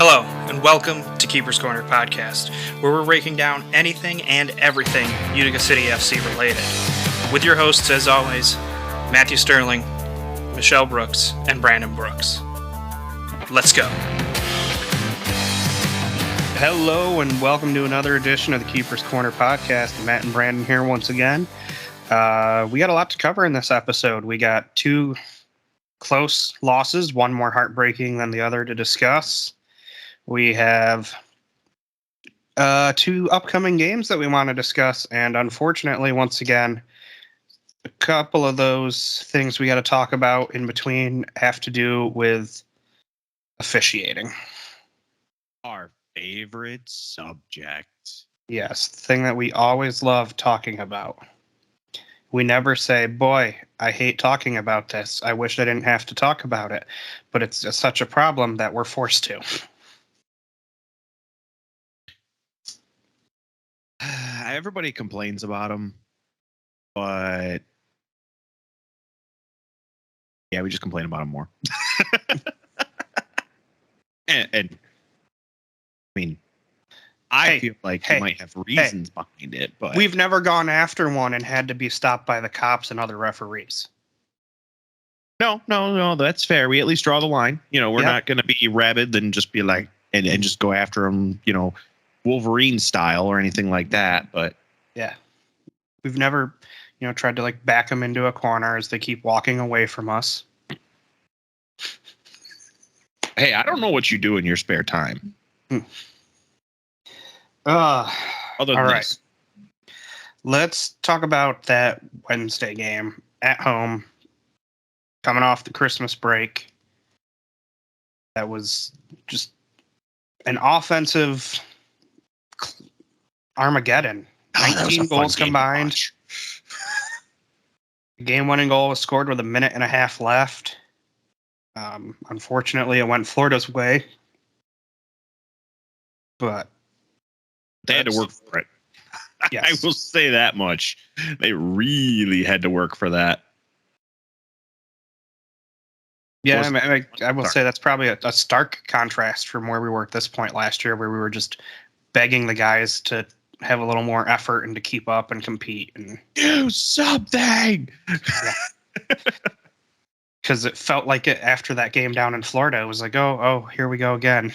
Hello, and welcome to Keeper's Corner Podcast, where we're breaking down anything and everything Utica City FC related. With your hosts, as always, Matthew Sterling, Michelle Brooks, and Brandon Brooks. Let's go. Hello, and welcome to another edition of the Keeper's Corner Podcast. Matt and Brandon here once again. We got a lot to cover in this episode. We got two close losses, one more heartbreaking than the other to discuss. We have two upcoming games that we want to discuss, and unfortunately, once again, a couple of those things we got to talk about in between have to do with officiating. Our favorite subject. Yes, the thing that we always love talking about. We never say, boy, I hate talking about this. I wish I didn't have to talk about it. But it's such a problem that we're forced to. Everybody complains about them, but yeah, we just complain about them more. and I mean, I feel like you might have reasons behind it, but we've never gone after one and had to be stopped by the cops and other referees. No, that's fair. We at least draw the line. We're not going to be rabid and just be like, and just go after them, Wolverine style or anything like that. But yeah, we've never, tried to like back them into a corner as they keep walking away from us. Hey, I don't know what you do in your spare time. Other than all right. This. Let's talk about that Wednesday game at home, coming off the Christmas break. That was just an offensive Armageddon. 19 goals combined. The game-winning goal was scored with a minute and a half left. Unfortunately, it went Florida's way. But they had to work for it. Yes. I will say that much. They really had to work for that. Yeah, I will say that's probably a stark contrast from where we were at this point last year, where we were just begging the guys to have a little more effort and to keep up and compete and do something. Because it felt like it after that game down in Florida. It was like, oh, here we go again.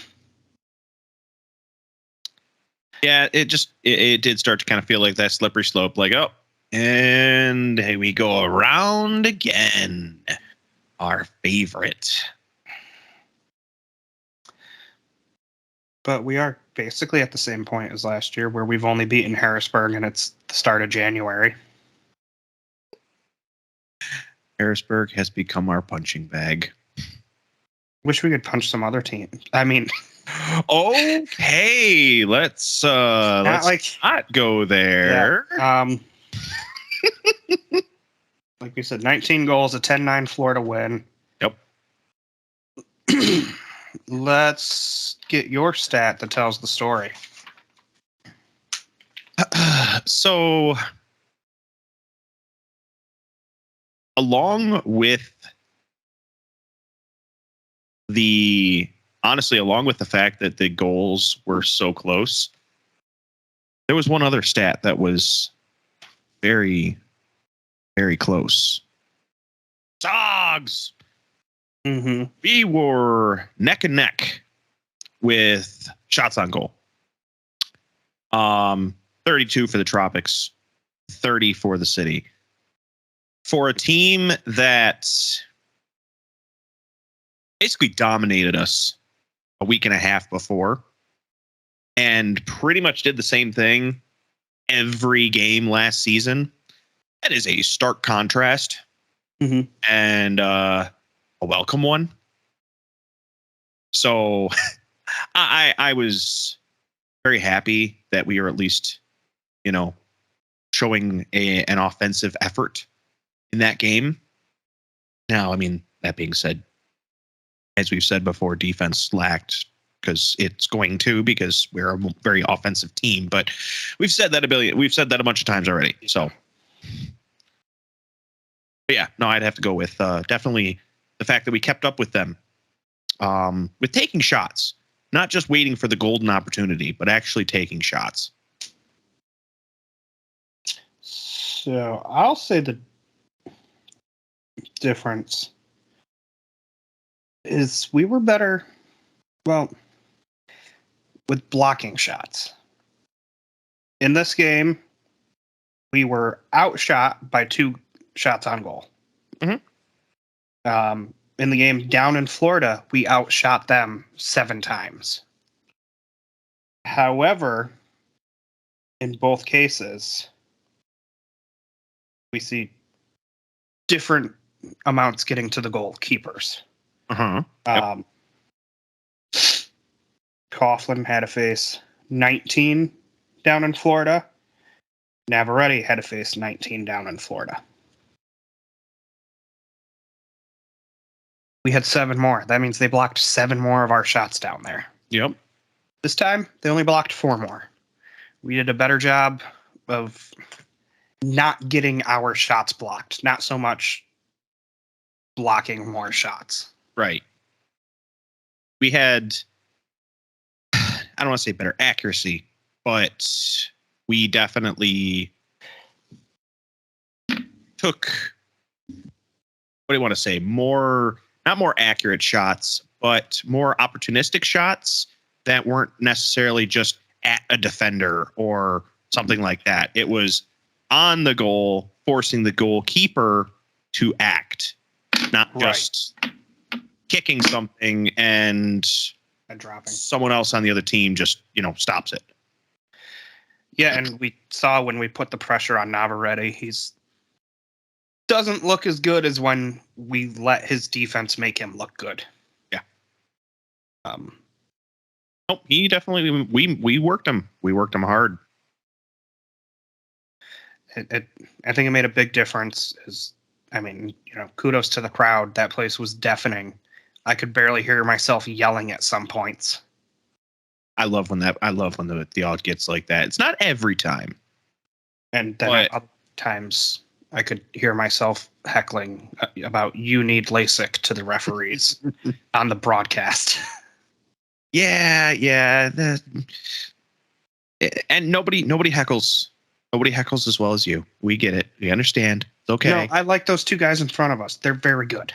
Yeah, it did start to kind of feel like that slippery slope. Like, and here we go around again. Our favorite. But we are basically at the same point as last year, where we've only beaten Harrisburg, and it's the start of January. Harrisburg has become our punching bag. Wish we could punch some other team. I mean, okay, let's not go there. Yeah, like we said, 19 goals, a 10-9 Florida win. Yep. Let's get your stat that tells the story. So, along with the fact that the goals were so close, there was one other stat that was very, very close. Dogs! Mm-hmm. We were neck and neck with shots on goal. 32 for the Tropics, 30 for the City. For a team that basically dominated us a week and a half before and pretty much did the same thing every game last season, that is a stark contrast. Mm-hmm. And a welcome one. So I was very happy that we were at least, showing an offensive effort in that game. Now, I mean, that being said, as we've said before, defense lacked because we're a very offensive team, but we've said that a bunch of times already. So but yeah, no, I'd have to go with definitely the fact that we kept up with them with taking shots. not just waiting for the golden opportunity, but actually taking shots. So I'll say the difference is we were better, well, with blocking shots. In this game, we were outshot by 2 shots on goal. Mm-hmm. In the game down in Florida, we outshot them 7 times. However, in both cases, we see different amounts getting to the goalkeepers. Yep. Coughlin had to face 19 down in Florida. Navarrete had to face 19 down in Florida. We had 7 more. That means they blocked 7 more of our shots down there. Yep. This time, they only blocked 4 more. We did a better job of not getting our shots blocked. Not so much blocking more shots. Right. We had, I don't want to say better accuracy, but we definitely took, what do you want to say, more, not more accurate shots, but more opportunistic shots that weren't necessarily just at a defender or something like that. It was on the goal, forcing the goalkeeper to act, not just kicking something and dropping. Someone else on the other team just, stops it. Yeah, and we saw when we put the pressure on Navarrete, he's doesn't look as good as when we let his defense make him look good. Yeah. He definitely, we worked him. We worked him hard. I think it made a big difference. Kudos to the crowd. That place was deafening. I could barely hear myself yelling at some points. I love when the odd gets like that. It's not every time. And then other times I could hear myself heckling about you need LASIK to the referees on the broadcast. Yeah. And nobody heckles. Nobody heckles as well as you. We get it. We understand. It's okay. No, I like those 2 guys in front of us. They're very good.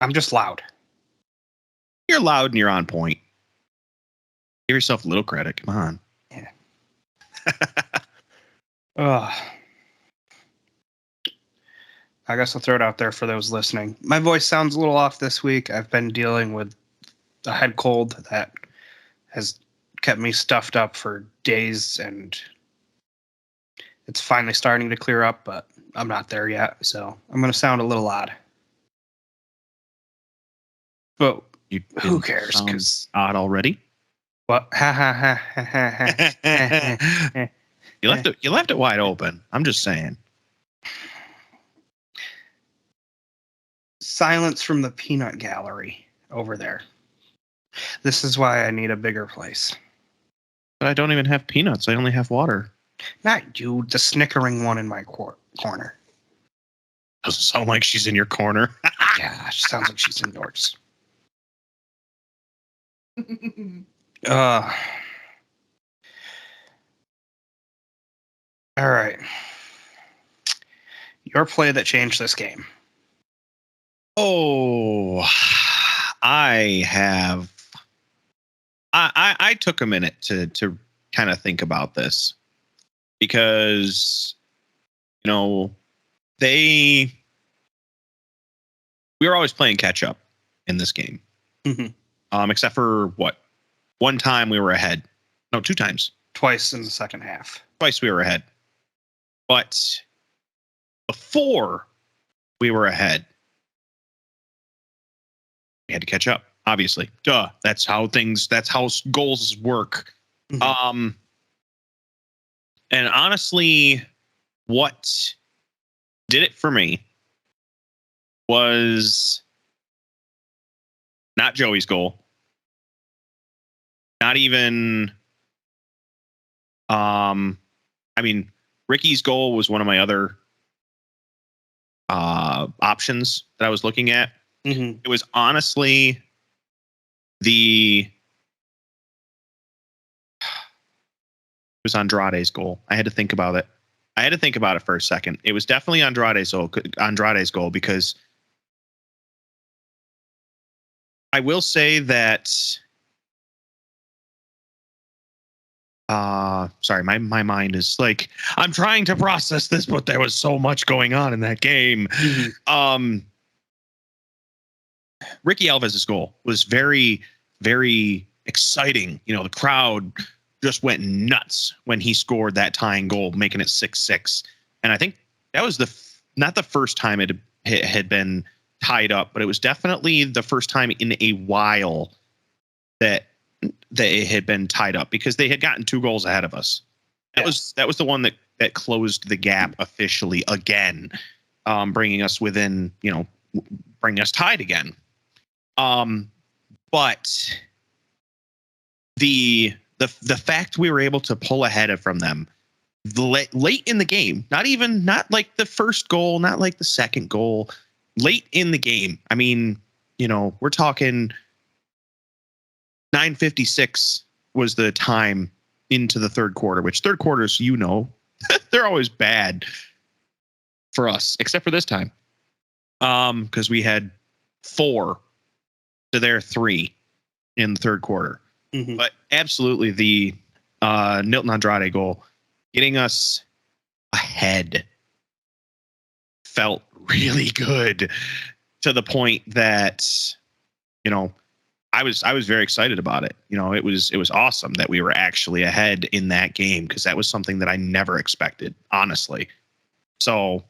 I'm just loud. You're loud and you're on point. Give yourself a little credit. Come on. Yeah. I guess I'll throw it out there for those listening. My voice sounds a little off this week. I've been dealing with a head cold that has kept me stuffed up for days, and it's finally starting to clear up, but I'm not there yet, so I'm going to sound a little odd. But who cares? Because odd already. What? You left it wide open. I'm just saying. Silence from the peanut gallery over there. This is why I need a bigger place. But I don't even have peanuts. I only have water. Not you, the snickering one in my corner. Doesn't sound like she's in your corner. Yeah, she sounds like she's in yours. All right. Your play that changed this game. Oh, I took a minute to kind of think about this because, we were always playing catch up in this game. Mm-hmm. Except for one time we were ahead. No, 2 times. Twice in the second half. Twice we were ahead. But before we were ahead, we had to catch up, obviously. Duh. That's how goals work. Mm-hmm. And honestly, what did it for me was not Joey's goal. Not even, Ricky's goal was one of my other options that I was looking at. Mm-hmm. It was honestly the was Andrade's goal. I had to think about it. For a second. It was definitely Andrade's goal because I will say that. Sorry, my mind is like, I'm trying to process this, but there was so much going on in that game. Mm-hmm. Ricky Alves' goal was very, very exciting. The crowd just went nuts when he scored that tying goal, making it 6-6. And I think that was not the first time it had been tied up, but it was definitely the first time in a while that it had been tied up because they had gotten 2 goals ahead of us. That was the one that closed the gap officially again, bringing us within, bringing us tied again. But the fact we were able to pull ahead from them late in the game, not like the first goal, not like the second goal, late in the game. I mean, we're talking 9:56 was the time into the third quarter, which third quarters, they're always bad for us, except for this time. Because we had 4 to their 3 in the third quarter. Mm-hmm. But absolutely the Nilton Andrade goal, getting us ahead, felt really good to the point that, I was very excited about it. It was awesome that we were actually ahead in that game because that was something that I never expected, honestly. So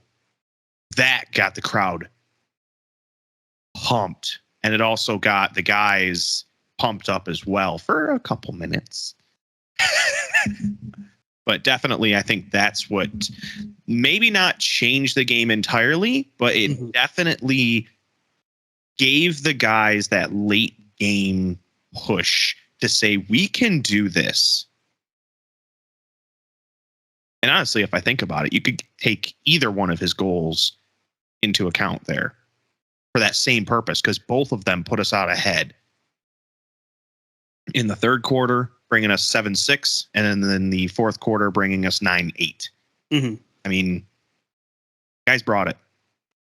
that got the crowd pumped, and it also got the guys pumped up as well for a couple minutes. But definitely, I think that's what maybe not changed the game entirely, but it definitely gave the guys that late game push to say, we can do this. And honestly, if I think about it, you could take either one of his goals into account there for that same purpose, because both of them put us out ahead in the third quarter, bringing us 7-6, and then the fourth quarter bringing us 9-8. Mm-hmm. I mean, guys brought it.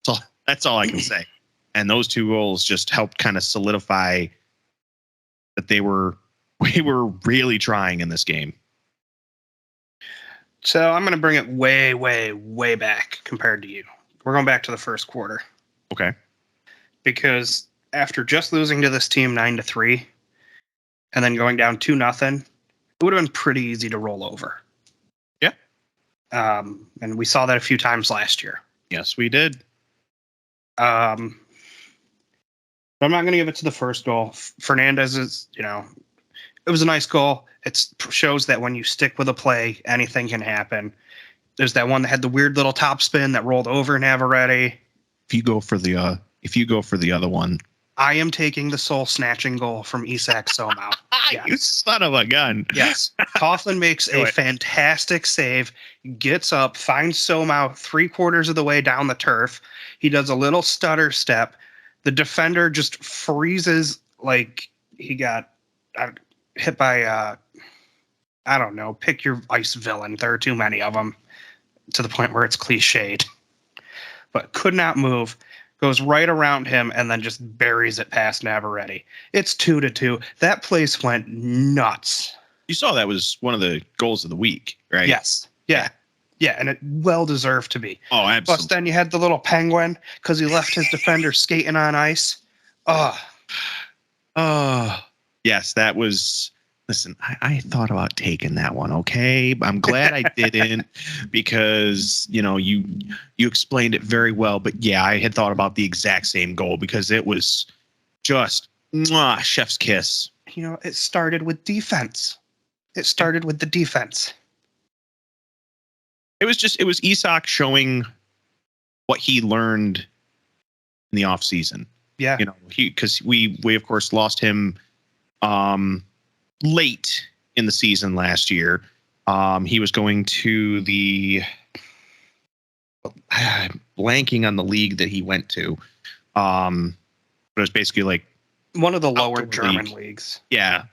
So that's all I can say. And those 2 goals just helped kind of solidify that we were really trying in this game. So I'm going to bring it way, way, way back compared to you. We're going back to the first quarter. Okay. Because after just losing to this team 9-3 and then going down 2-0, it would have been pretty easy to roll over. Yeah. And we saw that a few times last year. Yes, we did. But I'm not going to give it to the first goal. Fernandez is, it was a nice goal. It shows that when you stick with a play, anything can happen. There's that one that had the weird little top spin that rolled over Navarrete. If you go for the other one, I am taking the soul snatching goal from Isak Somau. Yes. You son of a gun. Yes. Coughlin makes a fantastic save, gets up, finds Somau 3/4 of the way down the turf. He does a little stutter step. The defender just freezes like he got hit by, I don't know, pick your ice villain. There are too many of them to the point where it's cliched. But could not move. Goes right around him and then just buries it past Navarrete. It's 2-2. That place went nuts. You saw that was one of the goals of the week, right? Yes. Yeah. Yeah, and it well deserved to be. Oh, absolutely. Plus, then you had the little penguin because he left his defender skating on ice. Yes, that was. Listen, I thought about taking that one. Okay, I'm glad I didn't because you explained it very well. But yeah, I had thought about the exact same goal because it was just chef's kiss. It started with defense. It started with the defense. It was Isak showing what he learned in the off season. Yeah, because we of course lost him late in the season last year. He was going to the blanking on the league that he went to. But it was basically like one of the lower German leagues. Yeah,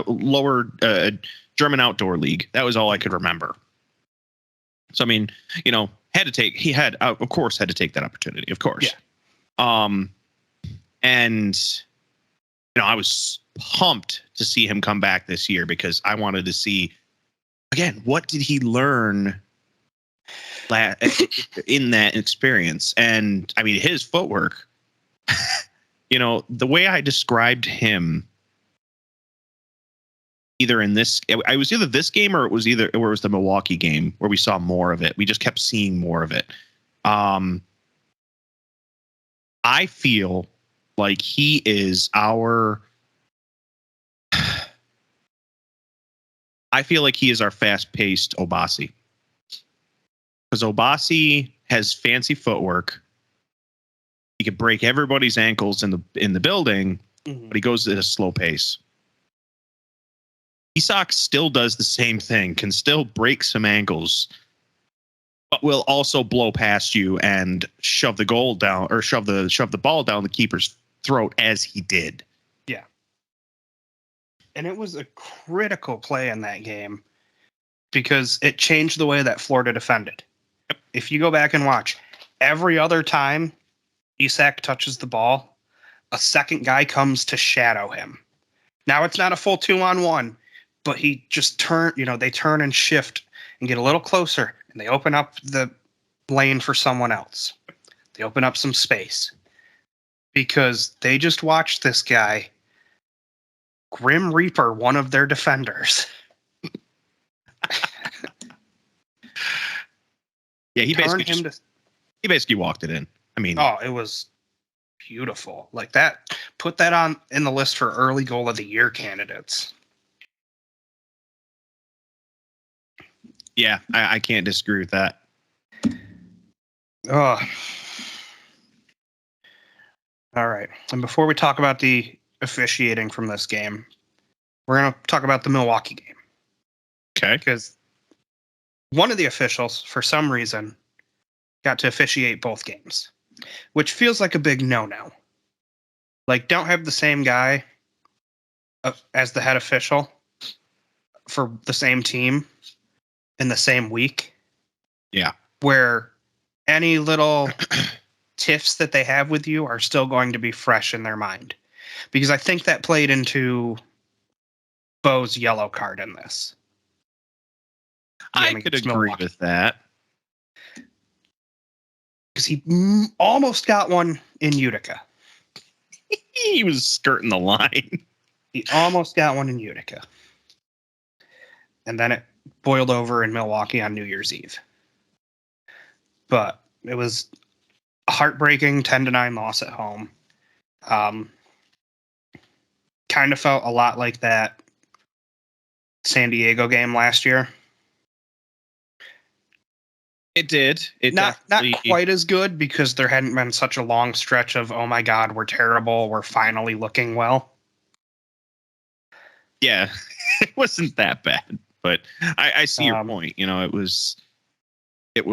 lower German Outdoor League. That was all I could remember. So, I mean, he had, of course, had to take that opportunity, of course. Yeah. And, I was pumped to see him come back this year because I wanted to see, again, what did he learn in that experience? And, I mean, his footwork, the way I described him, it was either this game or it was the Milwaukee game where we saw more of it. We just kept seeing more of it. I feel like he is our fast-paced Obasi. Because Obasi has fancy footwork. He could break everybody's ankles in the building, but he goes at a slow pace. Isak still does the same thing, can still break some ankles, but will also blow past you and shove the goal down or shove the ball down the keeper's throat as he did. Yeah. And it was a critical play in that game because it changed the way that Florida defended. Yep. If you go back and watch, every other time Isak touches the ball, a second guy comes to shadow him. Now it's not a full 2-on-1, but he just they turn and shift and get a little closer, and they open up the lane for someone else. They open up some space because they just watched this guy Grim Reaper one of their defenders. Yeah, he basically walked it in. I mean, it was beautiful. Like that, put that in the list for early goal of the year candidates. Yeah, I can't disagree with that. Oh. All right. And before we talk about the officiating from this game, we're going to talk about the Milwaukee game. Okay. Because one of the officials, for some reason, got to officiate both games, which feels like a big no-no. Like, don't have the same guy as the head official for the same team in the same week. Yeah. Where any little tiffs that they have with you are still going to be fresh in their mind. Because I think that played into Bo's yellow card in this. I could agree with that. Because he almost got one in Utica. He was skirting the line. He almost got one in Utica. And then it boiled over in Milwaukee on New Year's Eve. But it was a heartbreaking 10-9 loss at home. Kind of felt a lot like that San Diego game last year. It did. Not quite as good because there hadn't been such a long stretch of, oh my God, we're terrible. We're finally looking well. Yeah, it wasn't that bad, but I see your point. It was what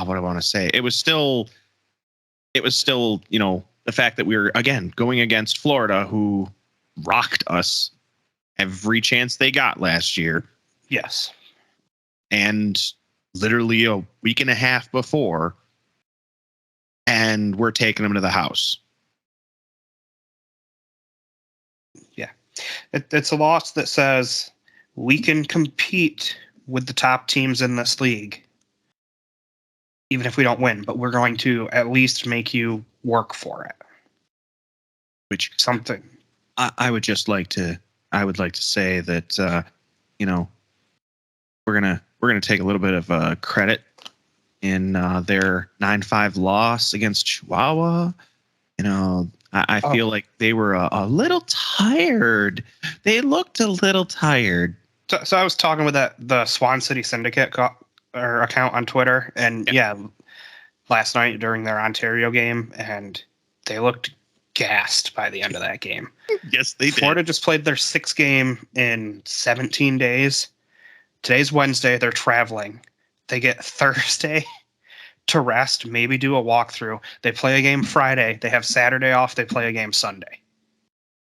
do I want to say? It was still, the fact that we were, again, going against Florida, who rocked us every chance they got last year. Yes. And literally a week and a half before, and we're taking them to the house. Yeah. It's a loss that says we can compete with the top teams in this league, even if we don't win, but we're going to at least make you work for it. Which something I would like to say that, we're gonna take a little bit of credit in their 9-5 loss against Chihuahua. I feel like they were a little tired. They looked a little tired. So I was talking with the Swan City Syndicate account on Twitter, and last night during their Ontario game, and they looked gassed by the end of that game. Yes, they did. Florida just played their 6th game in 17 days. Today's Wednesday. They're traveling. They get Thursday to rest, maybe do a walkthrough. They play a game Friday. They have Saturday off. They play a game Sunday.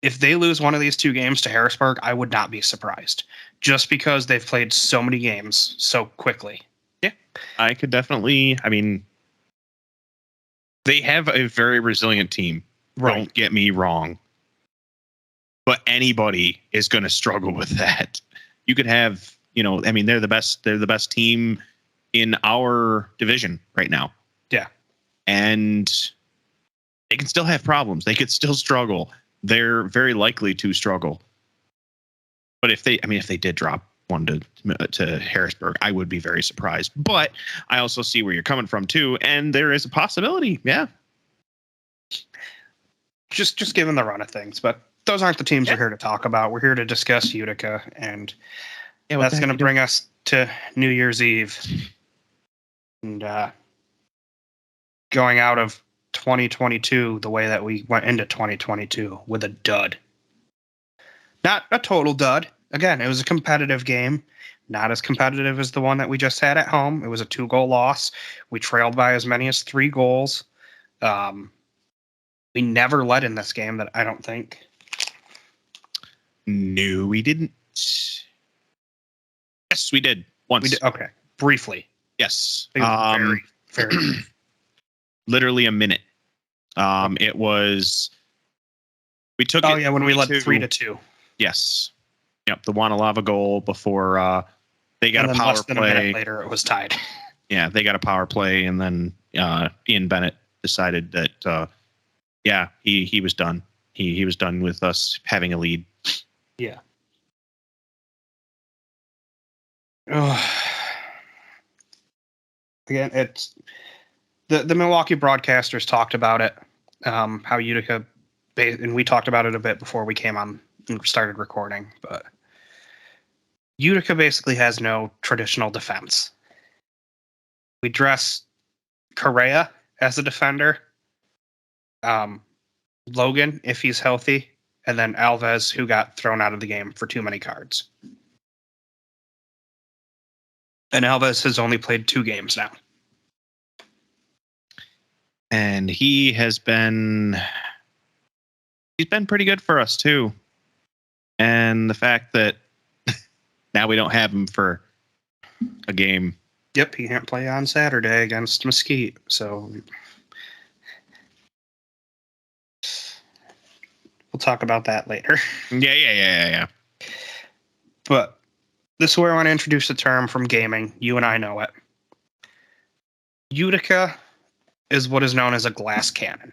if they lose one of these two games to Harrisburg, I would not be surprised, just because they've played so many games so quickly. Yeah, I could definitely. I mean, they have a very resilient team. Right. Don't get me wrong. But anybody is going to struggle with that. You could have, I mean, they're the best team in our division right now. Yeah. And they can still have problems. They could still struggle. They're very likely to struggle. But if they did drop one to Harrisburg, I would be very surprised. But I also see where you're coming from too, and there is a possibility. Yeah. Just given the run of things, but those aren't the teams we're here to talk about. We're here to discuss Utica, and that's going to bring us to New Year's Eve. And going out of 2022 the way that we went into 2022 with a dud. Not a total dud. Again, it was a competitive game. Not as competitive as the one that we just had at home. It was a 2-goal loss. We trailed by as many as 3 goals. We never led in this game, that I don't think. No, we didn't. Yes, we did. Once. We did. Okay. Briefly. Yes. Very, very brief. Literally a minute. It was. We took it. Oh, yeah, when we led 3-2. Yes. Yep. The Wanalava goal before they got a power less than play. A minute later, it was tied. Yeah, they got a power play, and then Ian Bennett decided that, he was done. He was done with us having a lead. Yeah. Oh. Again, it's the Milwaukee broadcasters talked about it, how Utica, and we talked about it a bit before we came on and started recording, but Utica basically has no traditional defense. We dress Correa as a defender, Logan, if he's healthy, and then Alves, who got thrown out of the game for too many cards. And Alves has only played 2 games now. And he's been pretty good for us too. And the fact that now we don't have him for a game. Yep, he can't play on Saturday against Mesquite, so we'll talk about that later. Yeah. But this is where I want to introduce a term from gaming. You and I know it. Utica is what is known as a glass cannon.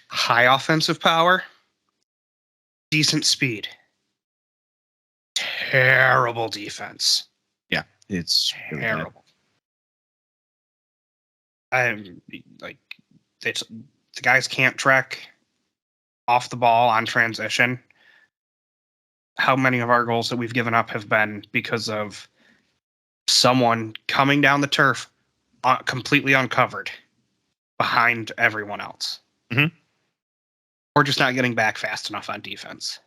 High offensive power, decent speed, terrible defense. Yeah, it's really terrible. I'm like, the guys can't track off the ball on transition. How many of our goals that we've given up have been because of someone coming down the turf completely uncovered behind everyone else. Mm-hmm. Or just not getting back fast enough on defense.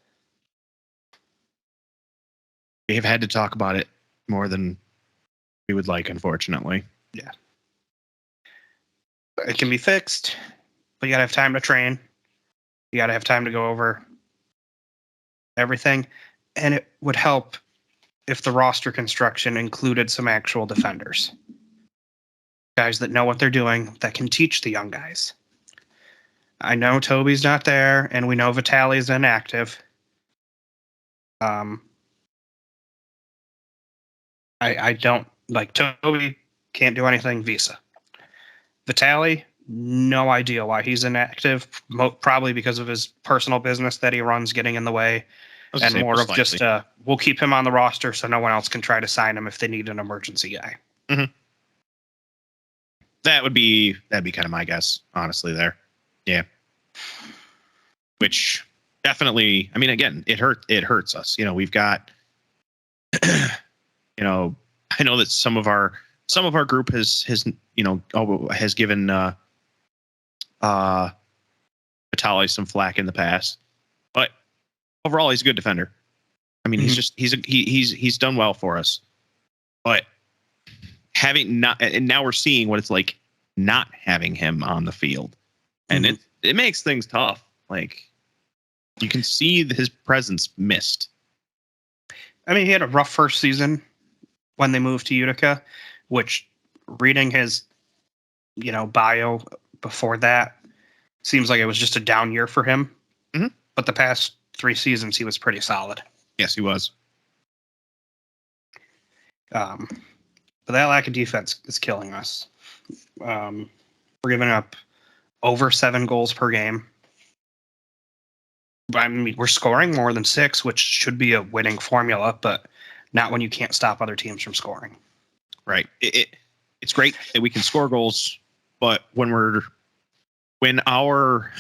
We have had to talk about it more than we would like, unfortunately. Yeah. It can be fixed, but you got to have time to train. You got to have time to go over everything. And it would help if the roster construction included some actual defenders. Guys that know what they're doing, that can teach the young guys. I know Toby's not there, and we know Vitali's inactive. I don't like Toby. Can't do anything. Visa. Vitali, no idea why he's inactive. Probably because of his personal business that he runs getting in the way, and more of just we'll keep him on the roster so no one else can try to sign him if they need an emergency guy. Mm-hmm. That'd be kind of my guess, honestly. There. Yeah. Which definitely, I mean, again, it hurts us. We've got, I know that some of our group has given Vitali some flack in the past, but overall he's a good defender. I mean, he's done well for us, but and now we're seeing what it's like not having him on the field. And it makes things tough. Like, you can see his presence missed. I mean, he had a rough first season when they moved to Utica, which reading his, bio before that seems like it was just a down year for him. Mm-hmm. But the past 3 seasons, he was pretty solid. Yes, he was. But that lack of defense is killing us. We're giving up over 7 goals per game. I mean, we're scoring more than 6, which should be a winning formula, but not when you can't stop other teams from scoring. Right. It's great that we can score goals, but when our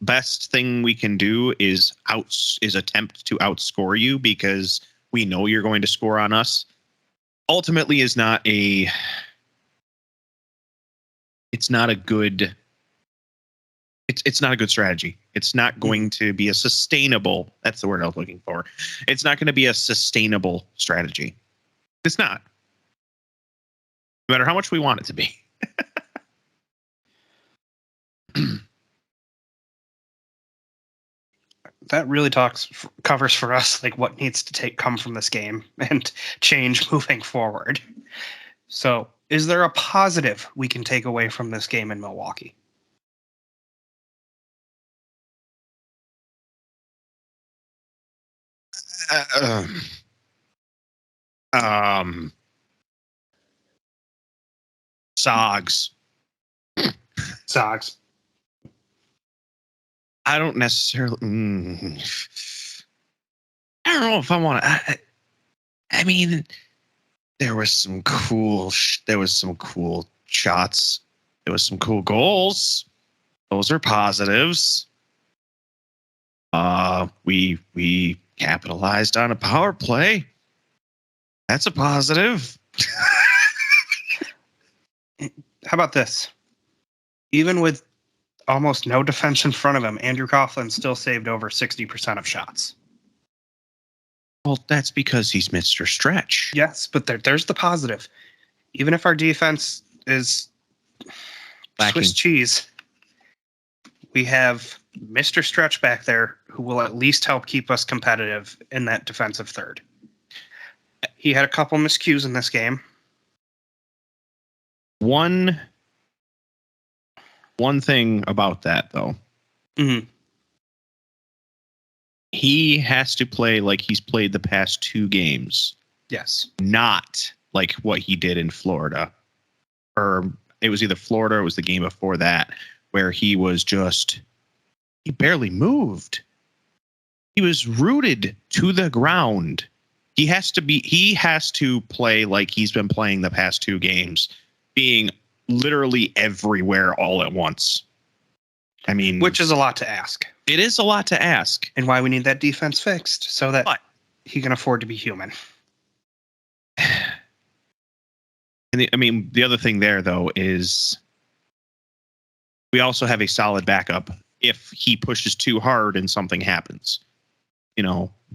best thing we can do is attempt to outscore you because we know you're going to score on us, ultimately is not a good strategy. It's not going to be a sustainable, that's the word I was looking for. It's not going to be a sustainable strategy. It's not. No matter how much we want it to be. That really covers for us like what needs to come from this game and change moving forward. So, is there a positive we can take away from this game in Milwaukee? Sogs. I don't necessarily. I don't know if I want to. I mean, there was some cool. There was some cool shots. There was some cool goals. Those are positives. We capitalized on a power play. That's a positive. How about this? Even with almost no defense in front of him, Andrew Coughlin still saved over 60% of shots. Well, that's because he's Mr. Stretch. Yes, but there's the positive. Even if our defense is lacking Swiss cheese, we have Mr. Stretch back there who will at least help keep us competitive in that defensive third. He had a couple miscues in this game. One thing about that, though. Mm-hmm. He has to play like he's played the past 2 games. Yes. Not like what he did in Florida. Or it was either Florida or it was the game before that where he barely moved. He was rooted to the ground. He has to play like he's been playing the past 2 games, being literally everywhere all at once. I mean, which is a lot to ask. It is a lot to ask. And why we need that defense fixed so that he can afford to be human. And the other thing there, though, is we also have a solid backup if he pushes too hard and something happens.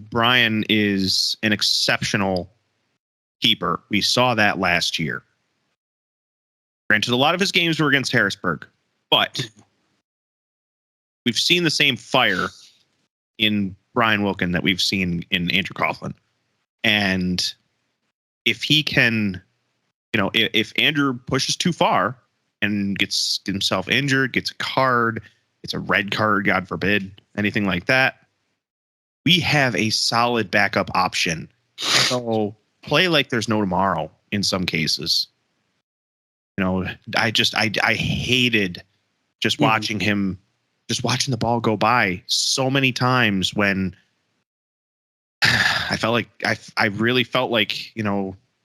Brian is an exceptional keeper. We saw that last year. Granted, a lot of his games were against Harrisburg, but we've seen the same fire in Brian Wilkin that we've seen in Andrew Coughlin. And if he can, if Andrew pushes too far and gets himself injured, gets a card, gets a red card, God forbid, anything like that, we have a solid backup option. So play like there's no tomorrow in some cases. I hated just watching him, just watching the ball go by so many times when I felt like I really felt like,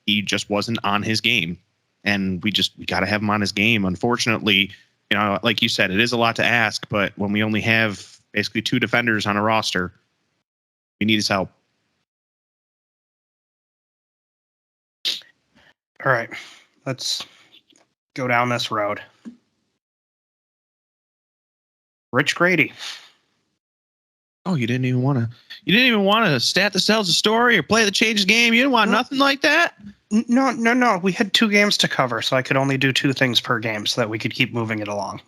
he just wasn't on his game, and we got to have him on his game. Unfortunately, like you said, it is a lot to ask, but when we only have basically 2 defenders on a roster, we need his help. All right, let's go down this road. Rich Grady. Oh, you didn't even want to stat the sells the story or play the changes game. You didn't want nothing like that. No. We had 2 games to cover, so I could only do 2 things per game so that we could keep moving it along.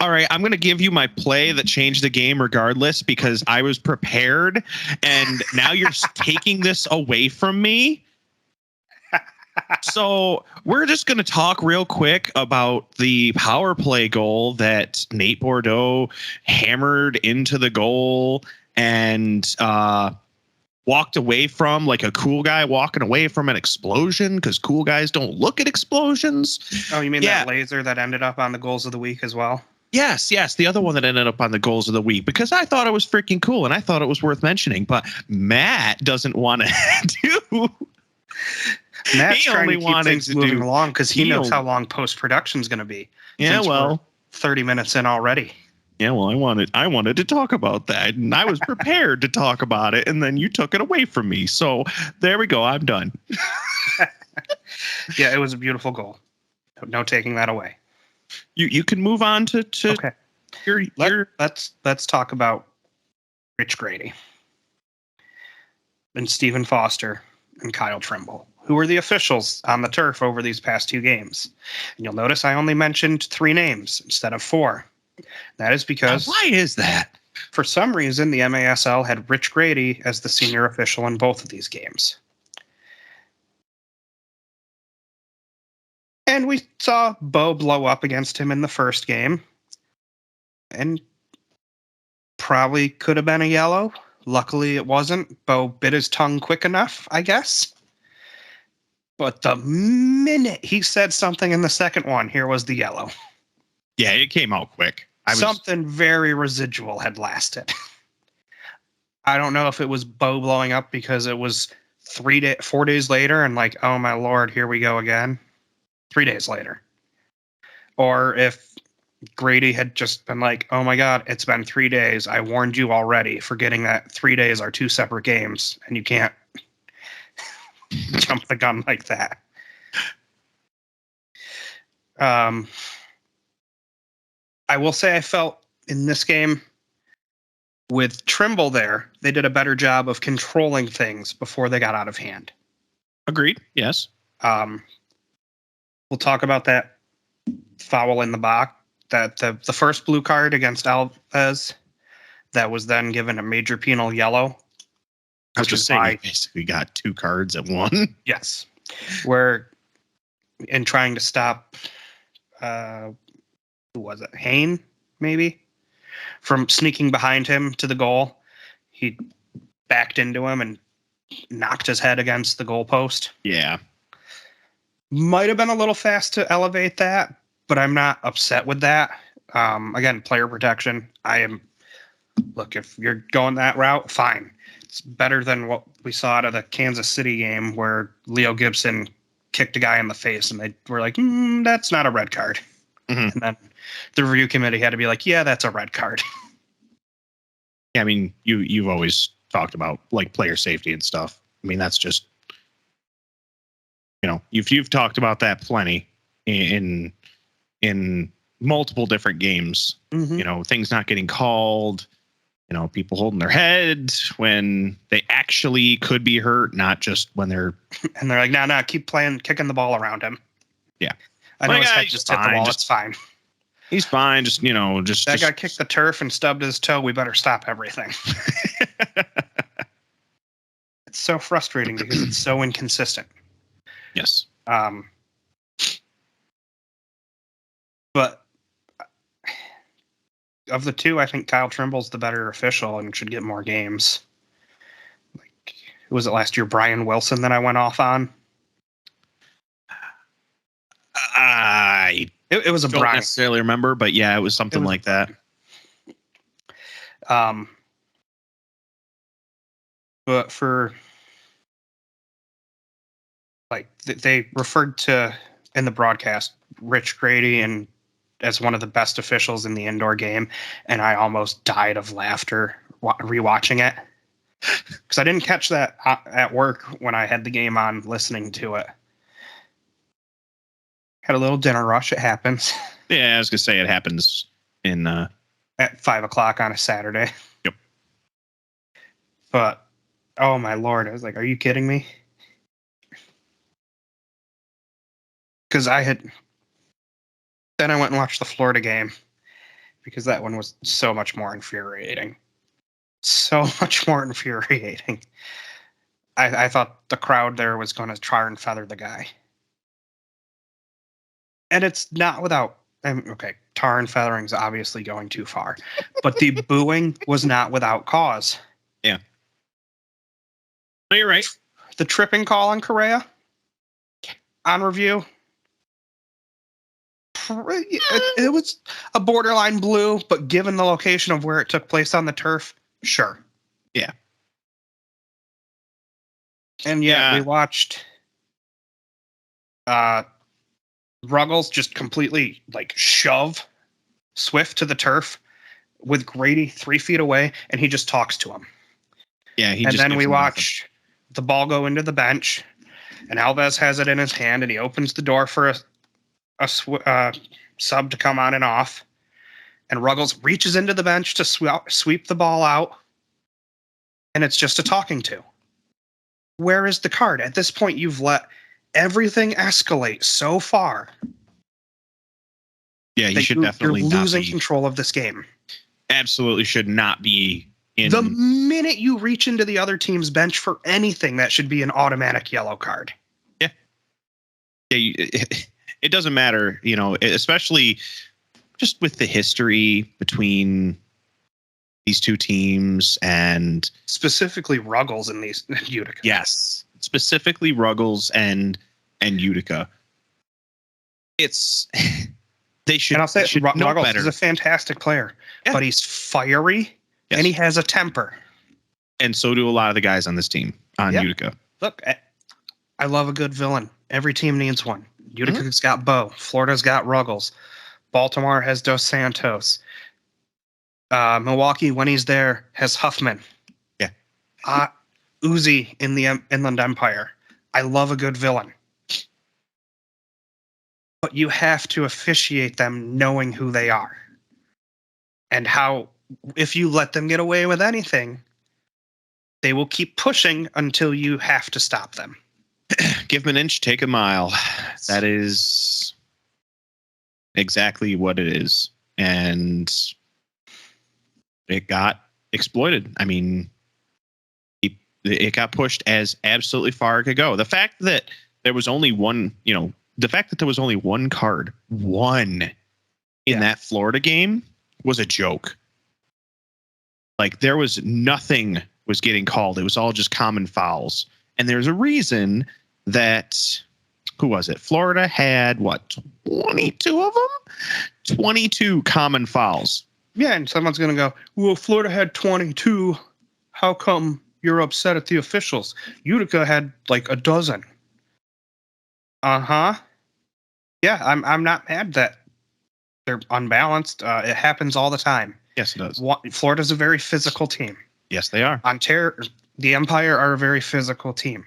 all right, I'm going to give you my play that changed the game regardless because I was prepared, and now you're taking this away from me. So we're just going to talk real quick about the power play goal that Nate Bordeaux hammered into the goal and walked away from, like a cool guy walking away from an explosion, because cool guys don't look at explosions. Oh, you mean that laser that ended up on the goals of the week as well? Yes, the other one that ended up on the goals of the week, because I thought it was freaking cool and I thought it was worth mentioning, but Matt doesn't want to do. Matt's trying to keep things moving along because he knows how long post-production is going to be. Yeah, well, 30 minutes in already. Yeah, well, I wanted to talk about that, and I was prepared to talk about it, and then you took it away from me. So there we go. I'm done. Yeah, it was a beautiful goal. No taking that away. You can move on to okay. Let's talk about Rich Grady and Stephen Foster and Kyle Trimble, who were the officials on the turf over these past 2 games. And you'll notice I only mentioned 3 names instead of 4. That is because... Why is that? For some reason, the MASL had Rich Grady as the senior official in both of these games. And we saw Bo blow up against him in the first game. And probably could have been a yellow. Luckily, it wasn't. Bo bit his tongue quick enough, I guess. But the minute he said something in the second one, here was the yellow. Yeah, it came out quick. Something very residual had lasted. I don't know if it was Bo blowing up because it was 4 days later and like, oh my Lord, here we go again. 3 days later. Or if Grady had just been like, oh my God, it's been 3 days. I warned you already, forgetting that 3 days are 2 separate games and you can't jump the gun like that. I will say I felt in this game with Trimble there, they did a better job of controlling things before they got out of hand. Agreed. Yes. We'll talk about that foul in the box, that the first blue card against Alves, that was then given a major penal yellow. I was just saying, he basically got 2 cards at one. Yes. Where in trying to stop, who was it? Hayne, maybe? From sneaking behind him to the goal. He backed into him and knocked his head against the goalpost. Yeah. Might have been a little fast to elevate that, but I'm not upset with that. Again, player protection. Look, if you're going that route, fine. It's better than what we saw out of the Kansas City game where Leo Gibson kicked a guy in the face and they were like, that's not a red card. Mm-hmm. And then the review committee had to be like, yeah, that's a red card. Yeah, I mean, you've always talked about like player safety and stuff. I mean, that's just, you've talked about that plenty in multiple different games. Mm-hmm. Things not getting called, people holding their heads when they actually could be hurt, not just when they're and they're like, no, keep playing, kicking the ball around him. Yeah, I know his head just hit the wall. It's fine. He's fine. Just that guy kicked the turf and stubbed his toe. We better stop everything. It's so frustrating because it's so inconsistent. Yes. But of the 2, I think Kyle Trimble's the better official and should get more games. Like, who was it last year? Brian Wilson that I went off on. It was a don't Brian. necessarily remember, but yeah, it was something like that. But for they referred to in the broadcast Rich Grady and as one of the best officials in the indoor game, and I almost died of laughter rewatching it because I didn't catch that at work when I had the game on listening to it. Had a little dinner rush. It happens. Yeah, I was gonna say it happens in at 5:00 on a Saturday. Yep. But oh my Lord, I was like, "Are you kidding me?" Because then I went and watched the Florida game, because that one was so much more infuriating. So much more infuriating. I thought the crowd there was going to try and feather the guy. And it's not without... okay, tar and feathering is obviously going too far. But the booing was not without cause. Yeah. No, you're right. The tripping call on Correa, on review, it was a borderline blue, but given the location of where it took place on the turf, sure. Yeah. And we watched Ruggles just completely shove Swift to the turf with Grady 3 feet away, and he just talks to him. Yeah, and then we watch the ball go into the bench, and Alves has it in his hand, and he opens the door for a sub to come on and off, and Ruggles reaches into the bench to sweep the ball out, and it's just a talking to. Where is the card? At this point, you've let everything escalate so far. Yeah, you should definitely you're losing control of this game. Absolutely should not be in. The minute you reach into the other team's bench for anything, that should be an automatic yellow card. Yeah. It doesn't matter, especially just with the history between these two teams and specifically Ruggles in these Utica. Yes, specifically Ruggles and Utica. It's they should. And I'll say Ruggles better. is a fantastic player, but he's fiery and he has a temper. And so do a lot of the guys on this team on Utica. Look, I love a good villain. Every team needs one. Utica's got Bo. Florida's got Ruggles. Baltimore has Dos Santos. Milwaukee, when he's there, has Huffman. Yeah. Uzi in the Inland Empire. I love a good villain. But you have to officiate them knowing who they are. And how, if you let them get away with anything, they will keep pushing until you have to stop them. Give them an inch, take a mile. That is exactly what it is. And it got exploited. I mean, it got pushed as absolutely far it could go. The fact that there was only one, card, in that Florida game was a joke. Like, there was nothing was getting called. It was all just common fouls. And there's a reason that, who was it? Florida had, 22 of them? 22 common fouls. Yeah, and someone's going to go, well, Florida had 22. How come you're upset at the officials? Utica had a dozen. Uh-huh. Yeah, I'm not mad that they're unbalanced. It happens all the time. Yes, it does. Florida's a very physical team. Yes, they are. The Empire are a very physical team.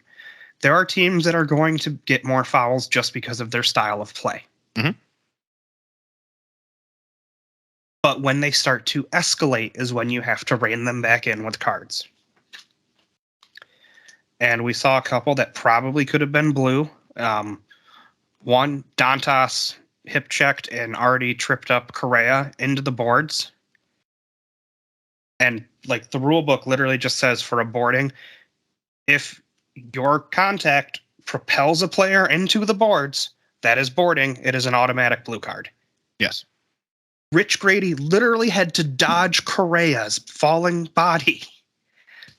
There are teams that are going to get more fouls just because of their style of play. Mm-hmm. But when they start to escalate is when you have to rein them back in with cards. And we saw a couple that probably could have been blue. One, Dantas hip checked and already tripped up Correa into the boards. And the rule book literally just says for a boarding, if your contact propels a player into the boards, that is boarding. It is an automatic blue card. Yes. Rich Grady literally had to dodge Correa's falling body.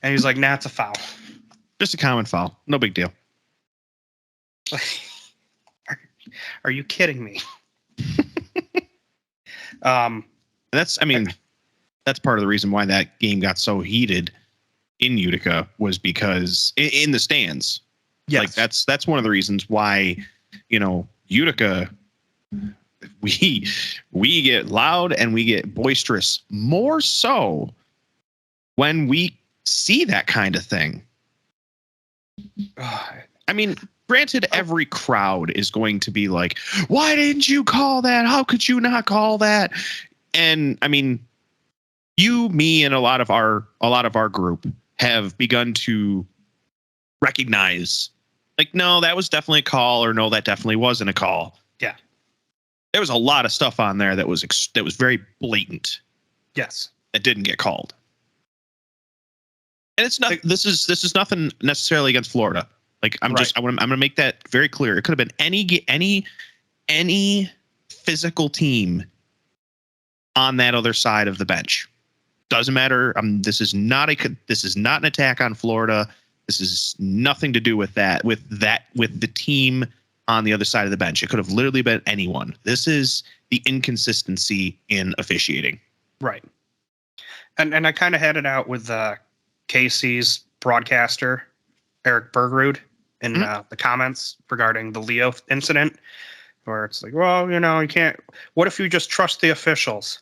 And he's like, nah, it's a foul. Just a common foul. No big deal. Are you kidding me? That's part of the reason why that game got so heated in Utica was because in the stands. Yes. That's one of the reasons why, Utica, we get loud and we get boisterous more so when we see that kind of thing. I mean, granted, every crowd is going to be like, why didn't you call that? How could you not call that? And I mean, you, me, and a lot of our group have begun to recognize, no, that was definitely a call, or no, that definitely wasn't a call. Yeah. There was a lot of stuff on there that was very blatant. Yes. That didn't get called. And it's not. This is nothing necessarily against Florida. Like I'm gonna make that very clear. It could have been any physical team on that other side of the bench. Doesn't matter. This is not an attack on Florida. This is nothing to do with that. With the team on the other side of the bench. It could have literally been anyone. This is the inconsistency in officiating. Right. And I kind of had it out with KC's broadcaster, Eric Bergrud, in the comments regarding the Leo incident, where it's like, well, you can't. What if you just trust the officials?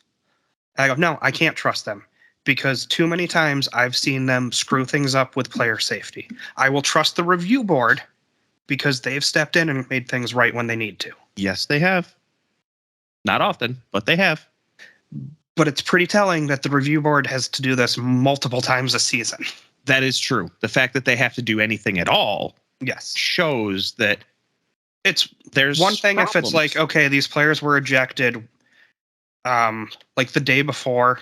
And I go, no, I can't trust them because too many times I've seen them screw things up with player safety. I will trust the review board because they've stepped in and made things right when they need to. Yes, they have. Not often, but they have. But it's pretty telling that the review board has to do this multiple times a season. That is true. The fact that they have to do anything at all, yes, shows that there's one thing problems. If it's like, okay, these players were ejected, like the day before,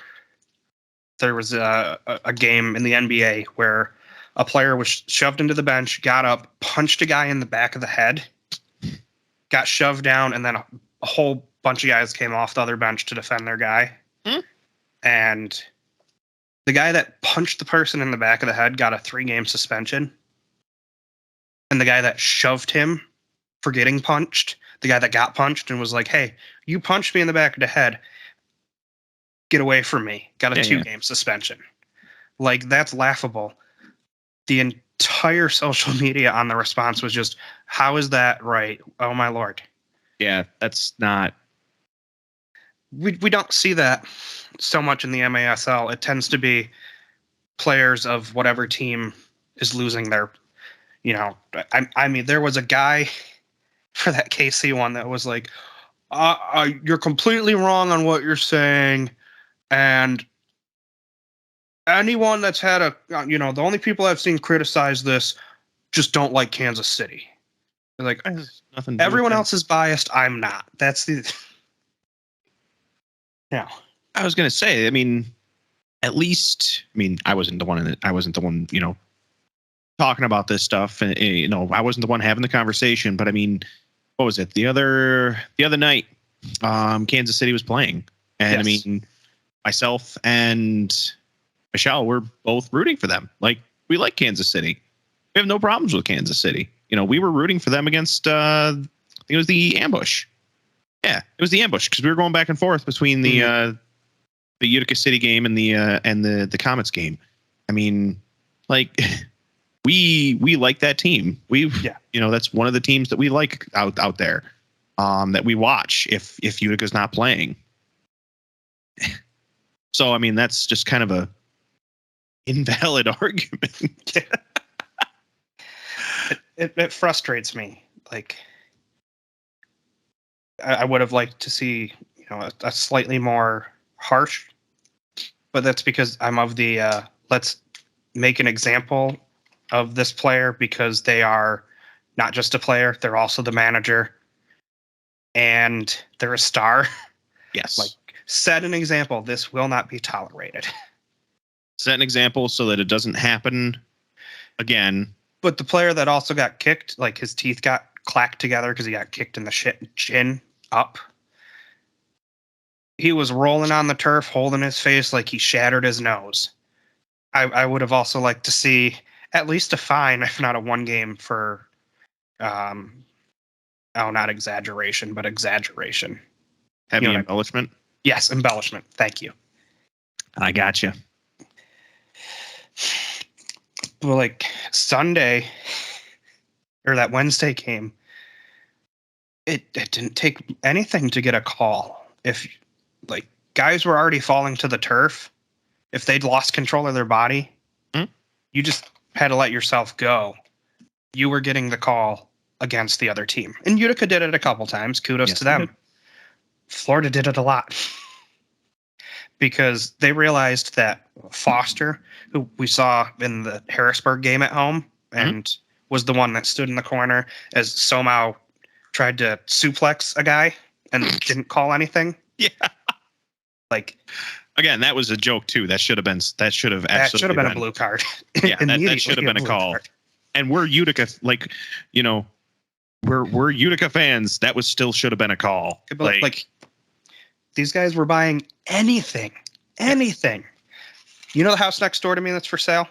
there was a game in the NBA where a player was shoved into the bench, got up, punched a guy in the back of the head, got shoved down, and then a whole bunch of guys came off the other bench to defend their guy. And the guy that punched the person in the back of the head got a 3-game suspension. And the guy that shoved him for getting punched, the guy that got punched and was like, hey, you punched me in the back of the head, get away from me, got a 2-game suspension. Like, that's laughable. The entire social media on the response was just, how is that right? Oh, my Lord. Yeah, that's not... We don't see that so much in the MASL. It tends to be players of whatever team is losing their, I mean, there was a guy for that KC one that was like, you're completely wrong on what you're saying. And anyone that's had the only people I've seen criticize this just don't like Kansas City. They're like, everyone else is biased. I'm not. That's the... Yeah. I was going to say, I mean, at least, I wasn't the one talking about this stuff. And, I wasn't the one having the conversation, but I mean, what was it? The other night, Kansas City was playing. And yes. I mean, myself and Michelle were both rooting for them. Like, we like Kansas City. We have no problems with Kansas City. We were rooting for them against, I think it was the ambush. Yeah, it was the ambush because we were going back and forth between the Utica City game and the Comets game. I mean, like, we like that team. That's one of the teams that we like out there, that we watch if Utica's not playing. So I mean, that's just kind of a invalid argument. It frustrates me. Like, I would have liked to see, a slightly more harsh, but that's because I'm of the let's make an example of this player because they are not just a player, they're also the manager and they're a star. Yes. Like, set an example. This will not be tolerated. Set an example so that it doesn't happen again. But the player that also got kicked, like his teeth got clacked together because he got kicked in the chin up. He was rolling on the turf, holding his face like he shattered his nose. I would have also liked to see at least a fine, if not a 1-game for, not exaggeration, but exaggeration. Heavy embellishment? Yes, embellishment. Thank you. I gotcha. Well, like Sunday, or that Wednesday game, it didn't take anything to get a call. If, like, guys were already falling to the turf, if they'd lost control of their body, you just had to let yourself go. You were getting the call against the other team. And Utica did it a couple times. Kudos to them. Florida did it a lot. Because they realized that Foster, who we saw in the Harrisburg game at home, and was the one that stood in the corner as Somau tried to suplex a guy and didn't call anything. Yeah. Like, again, that was a joke too. That should have absolutely been a blue card. Yeah, that should have been a call. Card. And we're Utica, like, you know, we're Utica fans. That was still should have been a call. But like these guys were buying anything. You know the house next door to me that's for sale?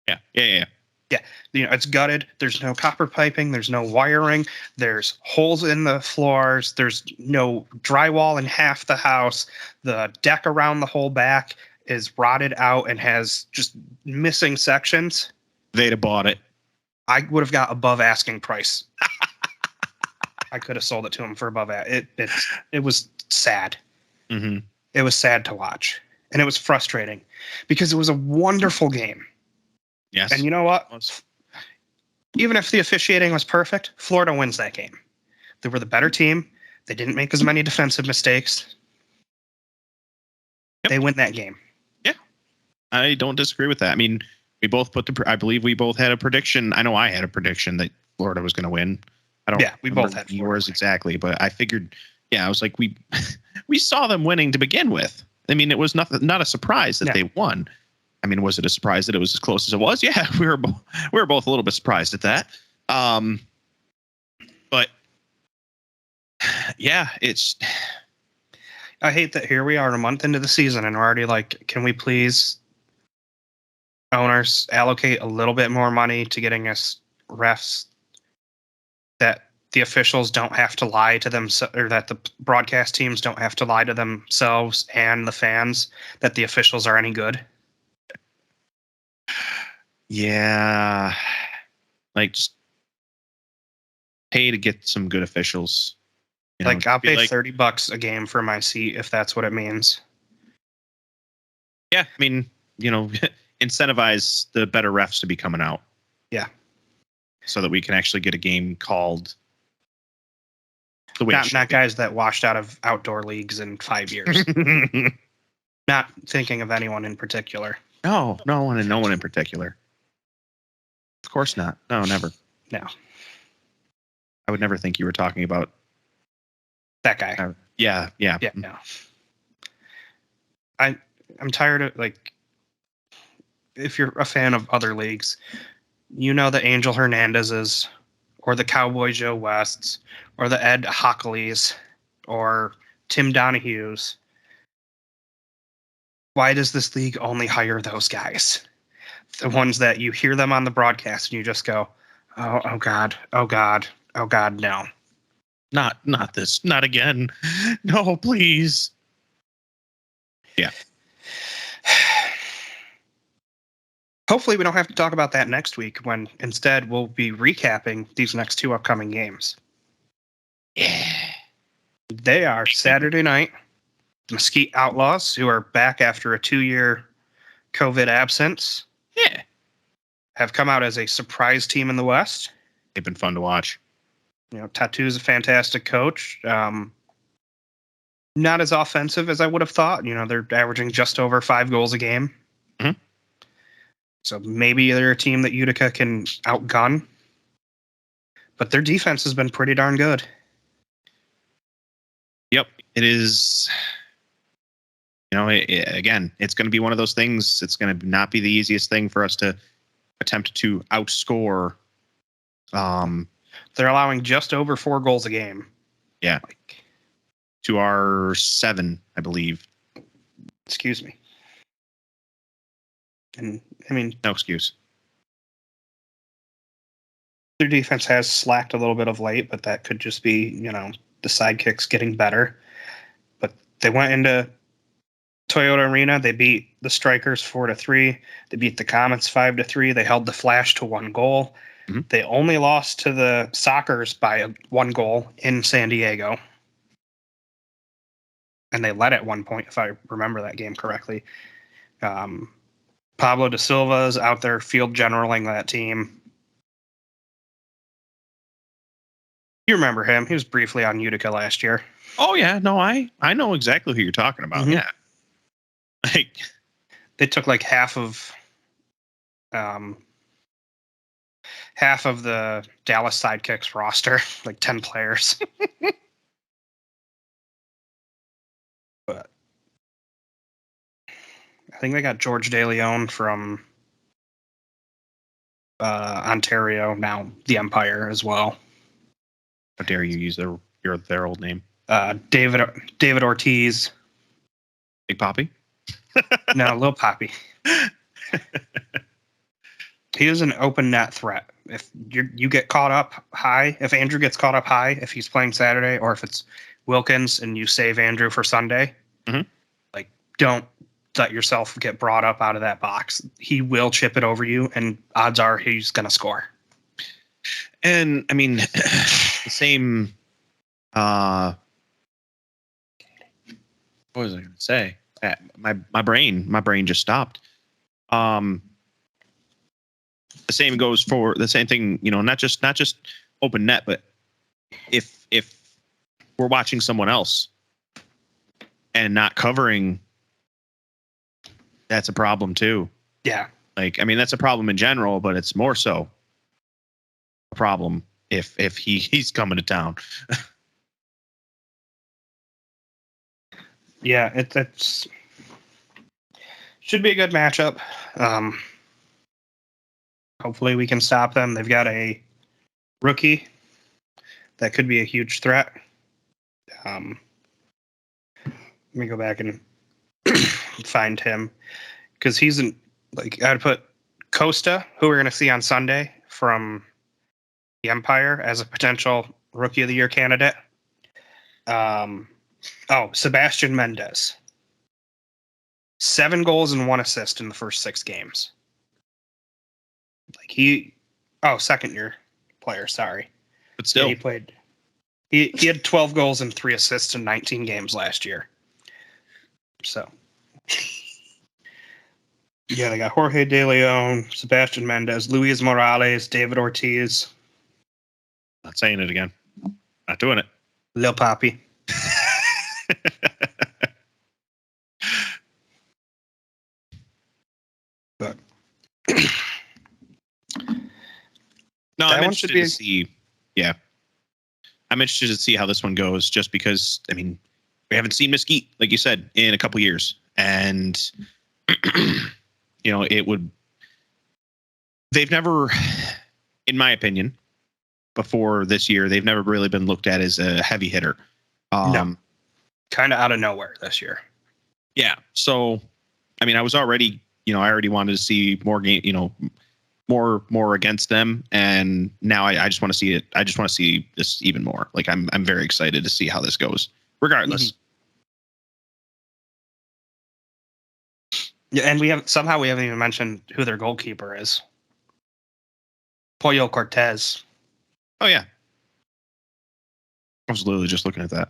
Yeah. Yeah, you know, it's gutted. There's no copper piping. There's no wiring. There's holes in the floors. There's no drywall in half the house. The deck around the whole back is rotted out and has just missing sections. They'd have bought it. I would have got above asking price. I could have sold it to him for above it. It was sad. Mm-hmm. It was sad to watch, and it was frustrating because it was a wonderful game. Yes. And you know what? Even if the officiating was perfect, Florida wins that game. They were the better team. They didn't make as many defensive mistakes. Yep. They win that game. Yeah. I don't disagree with that. I mean, we both I believe we both had a prediction. I know I had a prediction that Florida was going to win. I don't we both had yours exactly, but I figured, I was like, we saw them winning to begin with. I mean, it was not a surprise that they won. I mean, was it a surprise that it was as close as it was? Yeah, we were both a little bit surprised at that. But yeah, I hate that here we are a month into the season and we're already like, can we please, owners, allocate a little bit more money to getting us refs that the officials don't have to lie to them, or that the broadcast teams don't have to lie to themselves and the fans that the officials are any good. Yeah, like just pay to get some good officials. You know, like I'll pay $30 a game for my seat if that's what it means. Yeah, I mean, you know, incentivize the better refs to be coming out. Yeah, so that we can actually get a game called the way not guys that washed out of outdoor leagues in 5 years. Not thinking of anyone in particular. No one in particular. Of course not. No, never. No. I would never think you were talking about that guy. Yeah. No. I'm tired of, like, if you're a fan of other leagues, you know the Angel Hernandezes or the Cowboy Joe Wests or the Ed Hockleys or Tim Donahue's. Why does this league only hire those guys? The ones that you hear them on the broadcast and you just go, oh God, no. Not this, not again. No, please. Yeah. Hopefully we don't have to talk about that next week when instead we'll be recapping these next two upcoming games. Yeah. They are Saturday night. The Mesquite Outlaws, who are back after a 2-year COVID absence. Yeah. Have come out as a surprise team in the West. They've been fun to watch. You know, Tattoo's a fantastic coach. Not as offensive as I would have thought. You know, they're averaging just over 5 goals a game. Mm-hmm. So maybe they're a team that Utica can outgun. But their defense has been pretty darn good. Yep, it is. You know, again, it's going to be one of those things. It's going to not be the easiest thing for us to attempt to outscore. They're allowing just over 4 goals a game. Yeah. To our 7, I believe. Excuse me. And, I mean... No excuse. Their defense has slacked a little bit of late, but that could just be, you know, the sidekicks getting better. But they went into Toyota Arena. They beat the Strykers 4-3. They beat the Comets 5-3. They held the Flash to 1 goal. Mm-hmm. They only lost to the Sockers by 1 goal in San Diego. And they led at one point, if I remember that game correctly. Pablo da Silva is out there field generaling that team. You remember him. He was briefly on Utica last year. Oh, yeah. No, I know exactly who you're talking about. Mm-hmm. Yeah. Like, they took like half of the Dallas Sidekicks roster, like 10 players. But I think they got George DeLeon from Ontario, now the Empire as well. How dare you use their old name? David Ortiz. Big Poppy? No, Lil Poppy. He is an open net threat. If you get caught up high, if Andrew gets caught up high, if he's playing Saturday, or if it's Wilkins and you save Andrew for Sunday, like, don't let yourself get brought up out of that box. He will chip it over you, and odds are he's going to score. And I mean, the same. What was I going to say? My brain just stopped. The same goes for the same thing, not just open net, but if we're watching someone else and not covering, that's a problem too. Yeah. Like, I mean, that's a problem in general, but it's more so a problem if he's coming to town. Yeah, it's should be a good matchup. Hopefully we can stop them. They've got a rookie that could be a huge threat. Let me go back and find him, because he's I'd put Costa, who we're going to see on Sunday from the Empire, as a potential Rookie of the Year candidate. Sebastian Mendez. 7 goals and 1 assist in the first 6 games. Second year player, sorry. But still, yeah, he had 12 goals and 3 assists in 19 games last year. So yeah, they got Jorge DeLeon, Sebastian Mendez, Luis Morales, David Ortiz. Not saying it again. Not doing it. Lil Poppy. But no, I'm interested to see. Yeah, I'm interested to see how this one goes. Just because, I mean, we haven't seen Mesquite, like you said, in a couple years, and it would. They've never, in my opinion, before this year, they've never really been looked at as a heavy hitter. No. Kind of out of nowhere this year. Yeah. So, I mean, I was already, I already wanted to see more game, more against them, and now I just want to see it. I just want to see this even more. Like, I'm very excited to see how this goes, regardless. Yeah, and we haven't even mentioned who their goalkeeper is. Pollo Cortez. Oh yeah, I was literally just looking at that.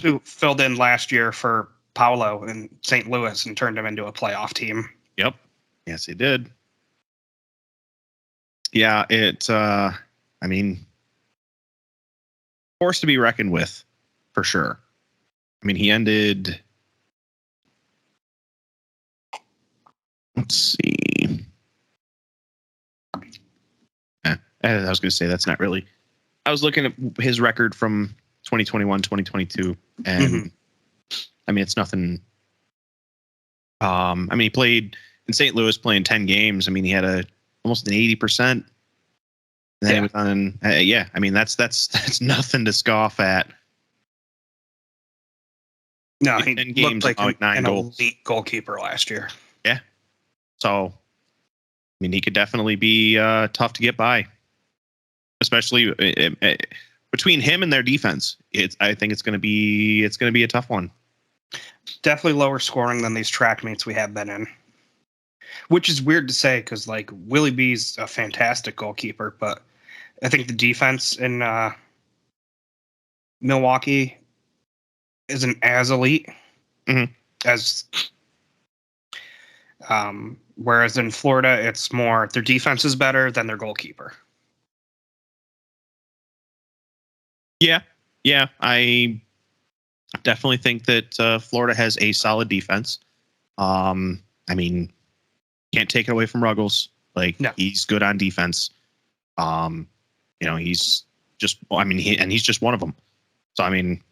Who filled in last year for Paulo in St. Louis and turned him into a playoff team. Yep. Yes, he did. Yeah, I mean, force to be reckoned with, for sure. I mean, he ended. Let's see. I was going to say that's not really. I was looking at his record from 2021, 2022, and I mean, it's nothing. I mean, he played in St. Louis, playing 10 games. I mean, he had almost an 80%. And then he was on. I mean, that's nothing to scoff at. No, he games, looked like 9 goals. Elite goalkeeper last year. Yeah. So, I mean, he could definitely be tough to get by, especially between him and their defense. I think it's going to be a tough one. Definitely lower scoring than these track meets we have been in, which is weird to say because, like, Willie B's a fantastic goalkeeper, but I think the defense in Milwaukee isn't as elite as. Whereas in Florida, it's more their defense is better than their goalkeeper. Yeah, I definitely think that Florida has a solid defense. I mean, can't take it away from Ruggles. Like, no. He's good on defense. He's just. I mean, he's just one of them. So I mean,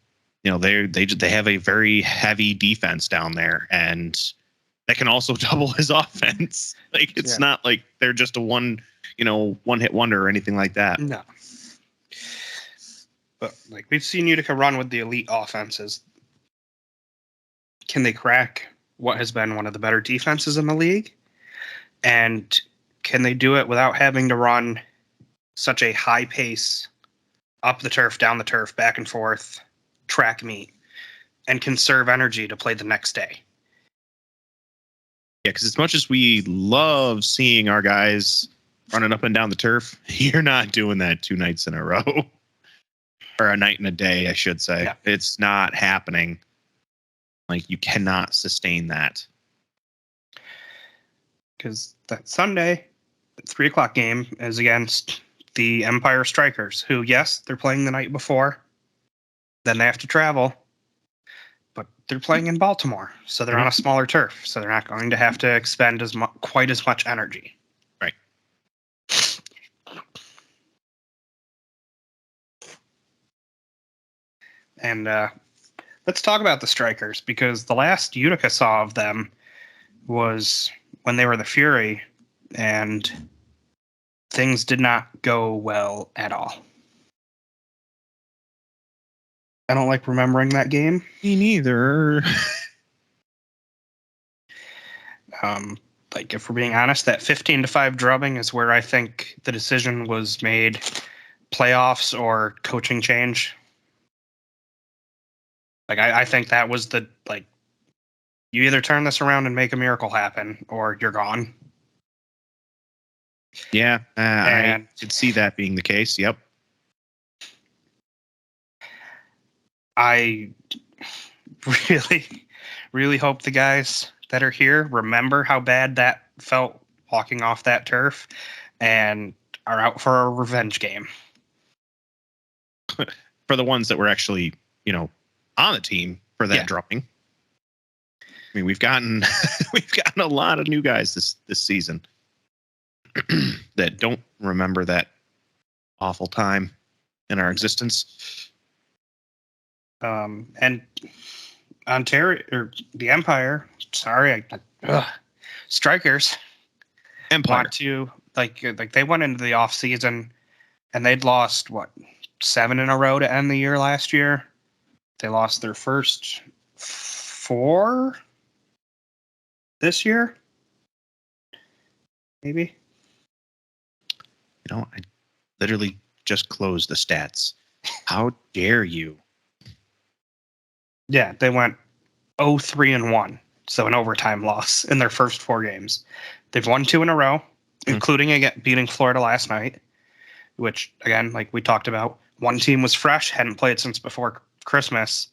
they have a very heavy defense down there, and that can also double his offense. Like it's not like they're just a one hit wonder or anything like that. No. But like we've seen Utica run with the elite offenses. Can they crack what has been one of the better defenses in the league? And can they do it without having to run such a high pace up the turf, down the turf, back and forth track meet, and conserve energy to play the next day? Yeah, because as much as we love seeing our guys running up and down the turf, you're not doing that 2 nights in a row. Or a night and a day, I should say. Yeah. It's not happening. Like, you cannot sustain that. Because that Sunday, 3:00 game is against the Empire Strykers, who, yes, they're playing the night before. Then they have to travel. But they're playing in Baltimore, so they're on a smaller turf. So they're not going to have to expend quite as much energy. Right. And let's talk about the Strykers, because the last Utica saw of them was when they were the Fury, and things did not go well at all. I don't like remembering that game. Me neither. Like, if we're being honest, that 15-5 drubbing is where I think the decision was made: playoffs or coaching change. Like, I think that was you either turn this around and make a miracle happen, or you're gone. Yeah, I could see that being the case. Yep. I really, really hope the guys that are here remember how bad that felt walking off that turf and are out for a revenge game. For the ones that were actually, on the team for that drubbing. I mean, we've gotten a lot of new guys this season that don't remember that awful time in our existence. And Ontario, or the Empire, Strykers Empire. want to like they went into the off season and they'd lost 7 in a row to end the year last year. They lost their first 4 this year, maybe. I literally just closed the stats. How dare you? Yeah, they went 0-3-1, so an overtime loss in their first 4 games. They've won 2 in a row, including beating Florida last night, which, again, like we talked about, one team was fresh, hadn't played since before Christmas,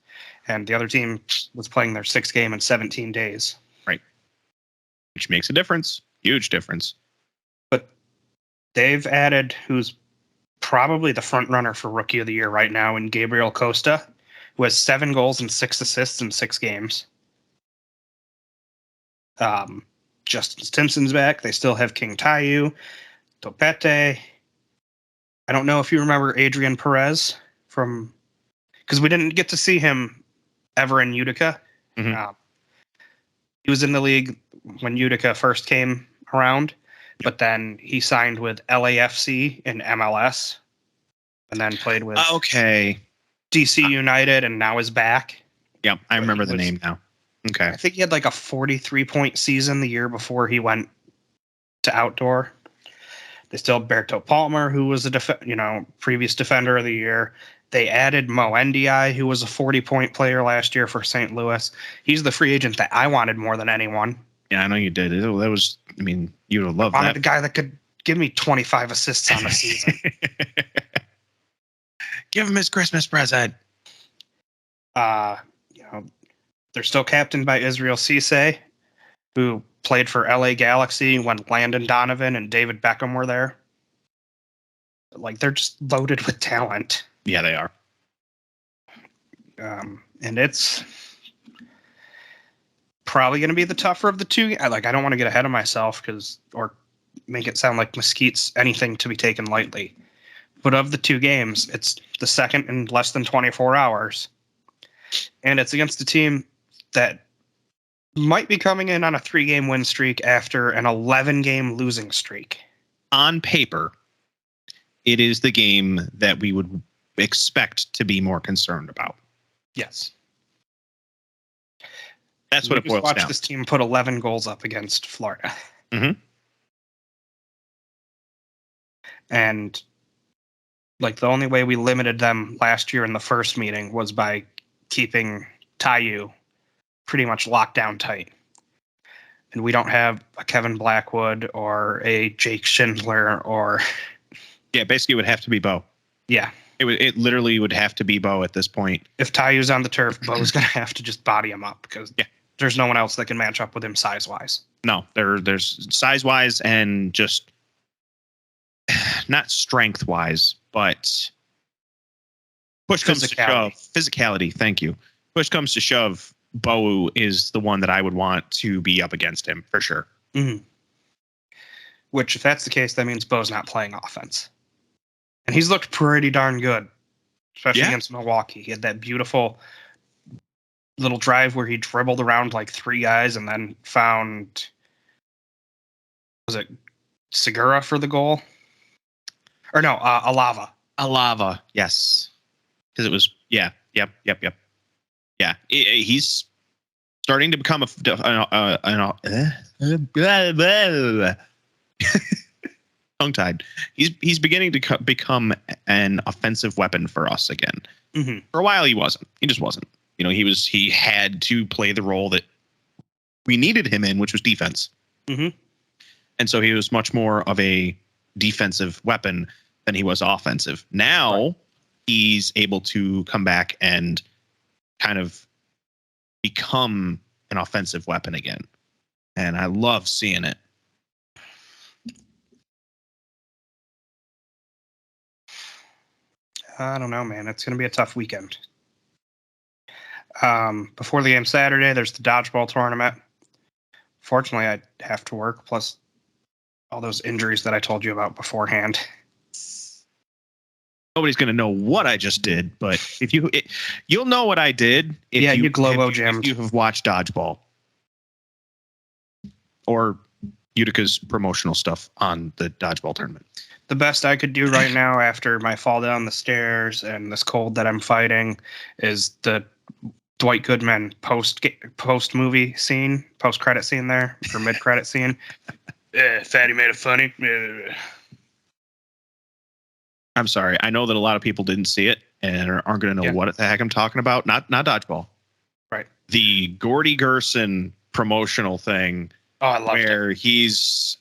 and the other team was playing their 6th game in 17 days. Right. Which makes a difference. Huge difference. But they've added who's probably the front runner for Rookie of the Year right now in Gabriel Costa, who has 7 goals and 6 assists in 6 games. Justin Stimson's back. They still have King Tayu, Topete. I don't know if you remember Adrian Perez because we didn't get to see him ever in Utica. Mm-hmm. He was in the league when Utica first came around, but then he signed with LAFC in MLS, and then played with DC United, and now is back. Yep, I remember the name now. Okay, I think he had like a 43-point season the year before he went to outdoor. They still have Berto Palmer, who was a previous defender of the year. They added Mo Ndiaye, who was a 40-point player last year for St. Louis. He's the free agent that I wanted more than anyone. Yeah, I know you did. That was, you would have loved that. I wanted a guy that could give me 25 assists on a season. Give him his Christmas present. They're still captained by Israel Cisse, who played for LA Galaxy when Landon Donovan and David Beckham were there. Like, they're just loaded with talent. Yeah, they are. And it's probably going to be the tougher of the two. I don't want to get ahead of myself or make it sound like Mesquite's anything to be taken lightly. But of the 2 games, it's the second in less than 24 hours. And it's against a team that might be coming in on a 3-game win streak after an 11-game losing streak. On paper, it is the game that we would expect to be more concerned about. Yes. That's what it boils down. Watch this team put 11 goals up against Florida. Mm-hmm. And like the only way we limited them last year in the first meeting was by keeping Taiyu pretty much locked down tight. And we don't have a Kevin Blackwood or a Jake Schindler or... Yeah, basically it would have to be Bo. Yeah. It literally would have to be Bo at this point. If Taiyu's on the turf, Bo's going to have to just body him up because there's no one else that can match up with him size-wise. No, there's size-wise and just not strength-wise, but push comes to shove. Physicality, thank you. Push comes to shove, Bo is the one that I would want to be up against him, for sure. Mm-hmm. Which, if that's the case, that means Bo's not playing offense. And he's looked pretty darn good, especially against Milwaukee. He had that beautiful little drive where he dribbled around like 3 guys and then found, was it Segura for the goal? Or no, Alava. Alava, yes. Because it was, yep. Yeah, he's starting to become tongue-tied. He's beginning to become an offensive weapon for us again. Mm-hmm. For a while, he wasn't. He just wasn't. He had to play the role that we needed him in, which was defense. Mm-hmm. And so he was much more of a defensive weapon than he was offensive. Now he's able to come back and kind of become an offensive weapon again. And I love seeing it. I don't know, man. It's going to be a tough weekend. Before the game Saturday, there's the dodgeball tournament. Fortunately, I have to work, plus all those injuries that I told you about beforehand. Nobody's going to know what I just did, but you'll know what I did if you Globo jammed. If you have watched dodgeball or Utica's promotional stuff on the dodgeball tournament. The best I could do right now after my fall down the stairs and this cold that I'm fighting is the Dwight Goodman post movie scene, post credit scene there, or mid credit scene. Fatty made it funny. I'm sorry. I know that a lot of people didn't see it and aren't going to know what the heck I'm talking about. Not dodgeball. Right. The Gordy Gerson promotional thing. Oh, I love it. Where he's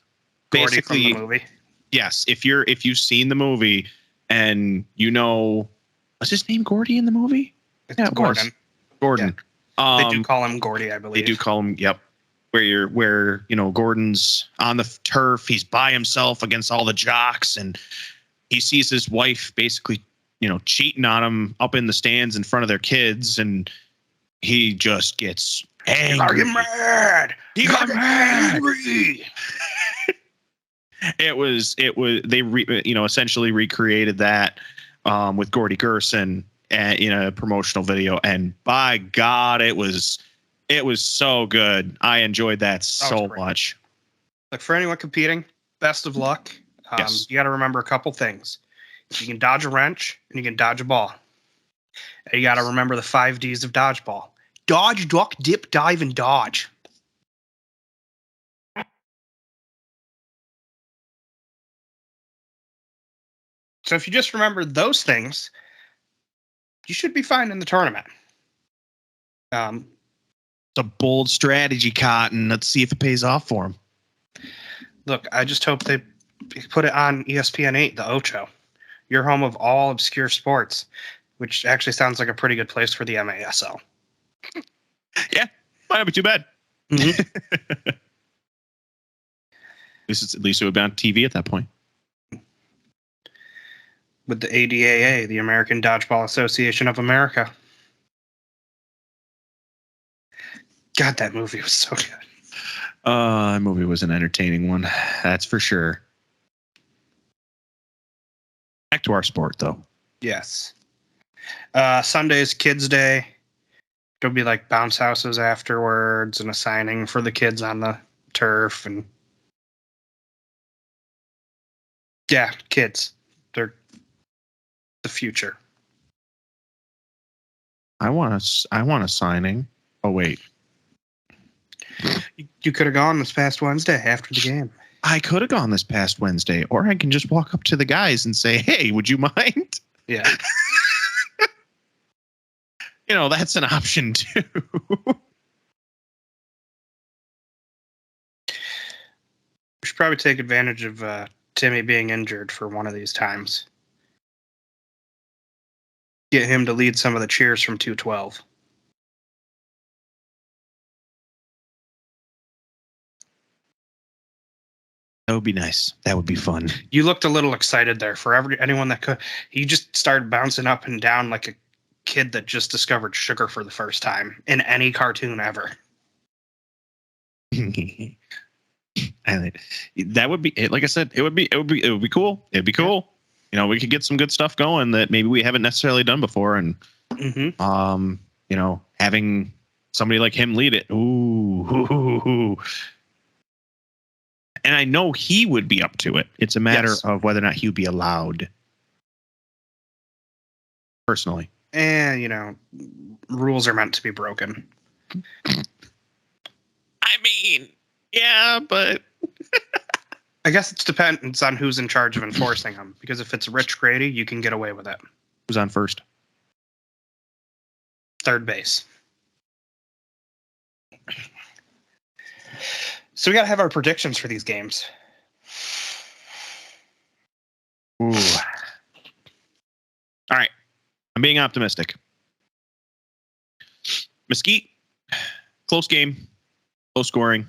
Gordy basically from the movie. Yes, if you've seen the movie and what's his name, Gordy in the movie? It's Gordon. Gordon. Yeah. They do call him Gordy, I believe. They do call him, yep. Where Gordon's on the turf, he's by himself against all the jocks, and he sees his wife basically, cheating on him up in the stands in front of their kids, and he just gets angry. He got mad. It was they essentially recreated that with Gordy Gerson in a promotional video, and by God, it was so good. I enjoyed that so much. Like, for anyone competing, best of luck. Yes. You got to remember a couple things. You can dodge a wrench and you can dodge a ball. And you got to remember the 5 Ds of dodgeball: dodge, duck, dip, dive, and dodge. So if you just remember those things, you should be fine in the tournament. It's a bold strategy, Cotton. Let's see if it pays off for him. Look, I just hope they put it on ESPN 8, the Ocho. Your home of all obscure sports, which actually sounds like a pretty good place for the MASL. Yeah, might not be too bad. Mm-hmm. At least it would be on TV at that point. With the ADAA, the American Dodgeball Association of America. God, that movie was so good. That movie was an entertaining one. That's for sure. Back to our sport, though. Yes. Sunday's Kids Day. there'll be like bounce houses afterwards and a signing for the kids on the turf. And yeah, kids. They're the future. I want a signing. Oh, wait. You could have gone this past Wednesday after the game. I could have gone this past Wednesday, or I can just walk up to the guys and say, hey, would you mind? Yeah. That's an option too. We should probably take advantage of Timmy being injured for one of these times. Get him to lead some of the cheers from 212. That would be nice. That would be fun. You looked a little excited there. For anyone that could, he just started bouncing up and down like a kid that just discovered sugar for the first time in any cartoon ever. And that would be, like I said, it would be cool. It'd be cool. Yeah. We could get some good stuff going that maybe we haven't necessarily done before, and having somebody like him lead it. Ooh. And I know he would be up to it. It's a matter of whether or not he would be allowed. Personally. And, rules are meant to be broken. I mean, yeah, but... I guess it depends on who's in charge of enforcing them. Because if it's Rich Grady, you can get away with it. Who's on first? Third base. So we got to have our predictions for these games. Ooh. All right. I'm being optimistic. Mesquite, close game, low scoring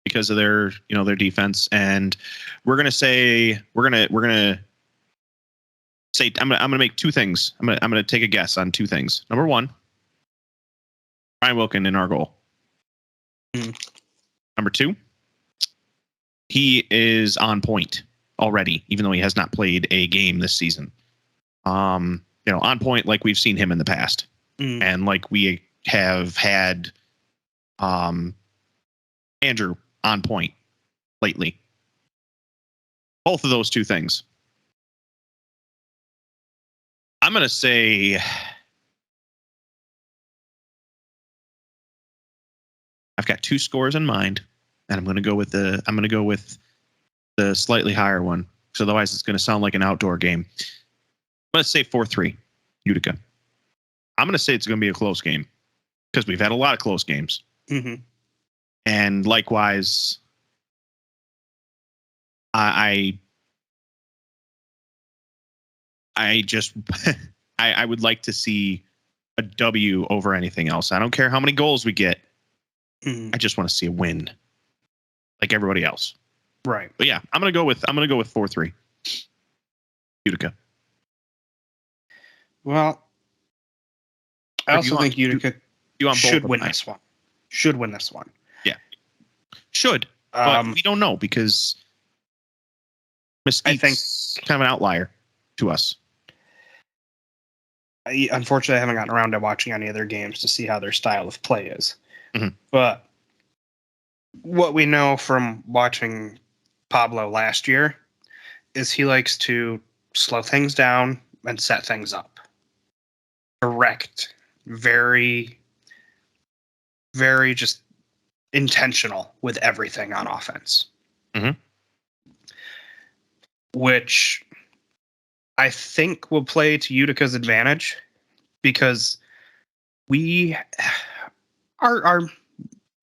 because of their defense, and we're gonna say I'm gonna make two things. I'm gonna take a guess on two things. Number one, Ryan Wilkin in our goal. Number two, he is on point already, even though he has not played a game this season. On point like we've seen him in the past, and like we have had Andrew on point lately. Both of those two things. I'm going to say I've got two scores in mind, and I'm going to go with the slightly higher one, because otherwise it's going to sound like an outdoor game. Let's say 4-3 Utica. I'm going to say it's going to be a close game because we've had a lot of close games. Mm-hmm. And likewise, I just I would like to see a W over anything else. I don't care how many goals we get. I just want to see a win, like everybody else. Right. But yeah, I'm gonna go with 4-3 Utica. Well, I also think Utica should win this one. Should win this one. Yeah. Should. But we don't know because Mesquite's kind of an outlier to us. Unfortunately, I haven't gotten around to watching any of their games to see how their style of play is. Mm-hmm. But what we know from watching Pablo last year is he likes to slow things down and set things up. Direct. Very, very just intentional with everything on offense. Mm-hmm. Which I think will play to Utica's advantage because our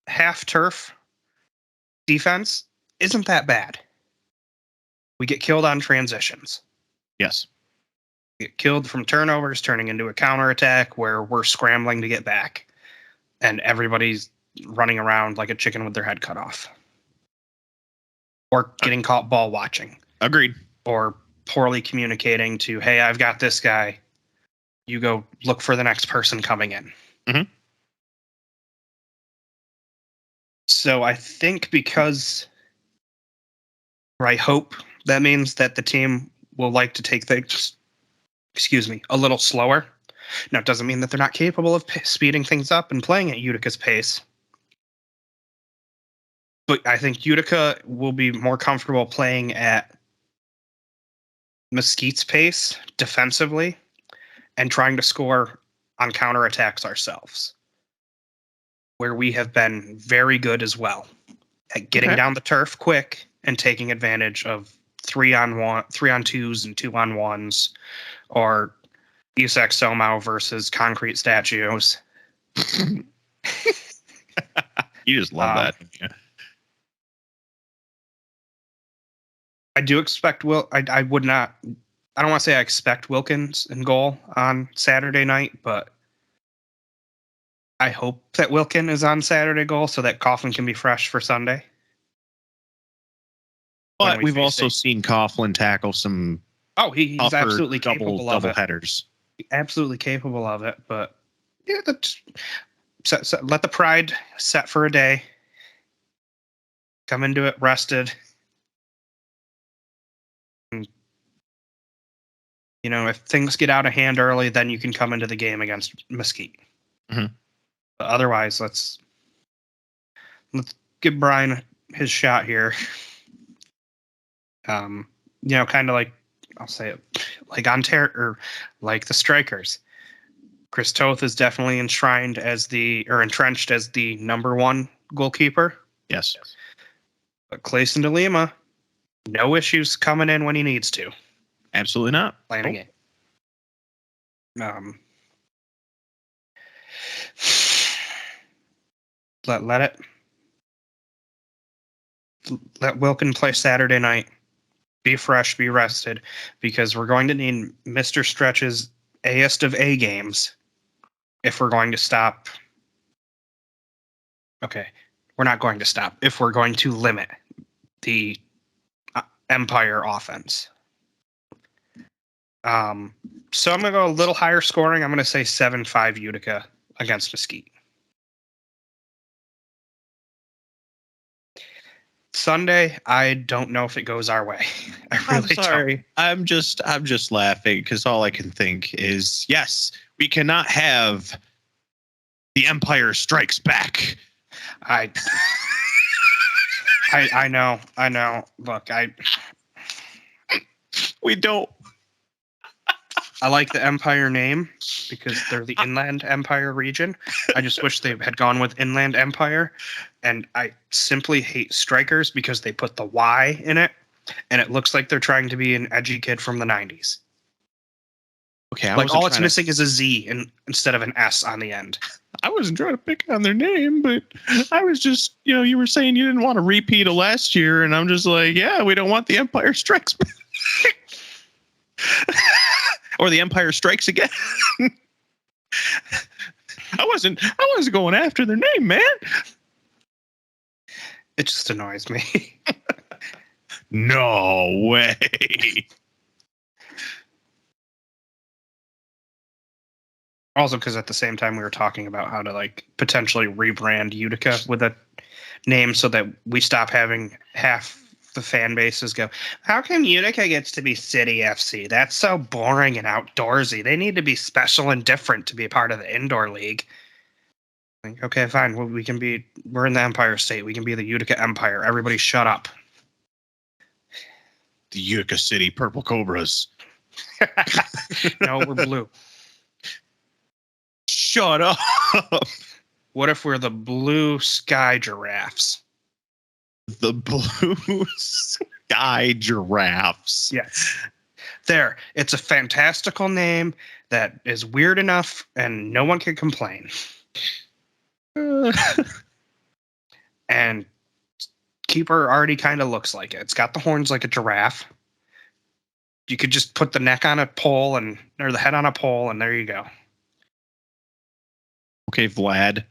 half turf defense isn't that bad. We get killed on transitions. Yes. We get killed from turnovers turning into a counterattack where we're scrambling to get back and everybody's running around like a chicken with their head cut off. Or getting caught ball watching. Agreed. Or poorly communicating to, hey, I've got this guy. You go look for the next person coming in. Mm-hmm. So I think because, or I hope that means that the team will like to take things, a little slower Now, it doesn't mean that they're not capable of speeding things up and playing at Utica's pace. But I think Utica will be more comfortable playing at Mesquite's pace defensively and trying to score on counterattacks ourselves, where we have been very good as well at getting down the turf quick and taking advantage of 3-on-1, 3-on-2s and 2-on-1s, or Isak Somau versus concrete statues. You just love that. Yeah. I do expect I would not. I don't want to say I expect Wilkins in goal on Saturday night, but I hope that Wilkin is on Saturday goal so that Coughlin can be fresh for Sunday. But we've also seen Coughlin tackle some. Oh, he's absolutely capable of double it. Headers. Absolutely capable of it, but yeah, let the pride set for a day. Come into it rested. And, if things get out of hand early, then you can come into the game against Mesquite. Mm-hmm. But otherwise, let's give Brian his shot here. Kind of like, I'll say it, like like the Strykers. Chris Toth is definitely entrenched as the number one goalkeeper. Yes. But Clayson de Lima, no issues coming in when he needs to. Absolutely not. Playing a game. Let Wilkin play Saturday night. Be fresh, be rested, because we're going to need Mr. Stretch's A-est of A games if we're going to stop. Okay, we're not going to stop if we're going to limit the Empire offense. So I'm going to go a little higher scoring. I'm going to say 7-5 Utica against Mesquite. Sunday, I don't know if it goes our way. I'm sorry. I'm just laughing because all I can think is, yes, we cannot have the Empire Strikes Back. I know. Look, we don't. I like the Empire name because they're the Inland Empire region. I just wish they had gone with Inland Empire. And I simply hate Strikers because they put the Y in it, and it looks like they're trying to be an edgy kid from the 90s. Okay, like all it's missing is a Z instead of an S on the end. I wasn't trying to pick on their name, but I was just, you were saying you didn't want to repeat of last year, and I'm just like, yeah, we don't want the Empire Strikes Back. Or the Empire Strikes Again. I wasn't going after their name, man. It just annoys me. No way. Also, because at the same time we were talking about how to potentially rebrand Utica with a name so that we stop having half the fan bases go, how come Utica gets to be City FC? That's so boring and outdoorsy. They need to be special and different to be a part of the indoor league. Okay, fine. Well, we're in the Empire State. We can be the Utica Empire. Everybody shut up. The Utica City Purple Cobras. No, we're blue. Shut up. What if we're the Blue Sky Giraffes? The Blue Sky Giraffes. Yes. There. It's a fantastical name that is weird enough and no one can complain. And Keeper already kind of looks like it. It's got the horns like a giraffe. You could just put the neck on a pole or the head on a pole, and there you go. Okay, Vlad.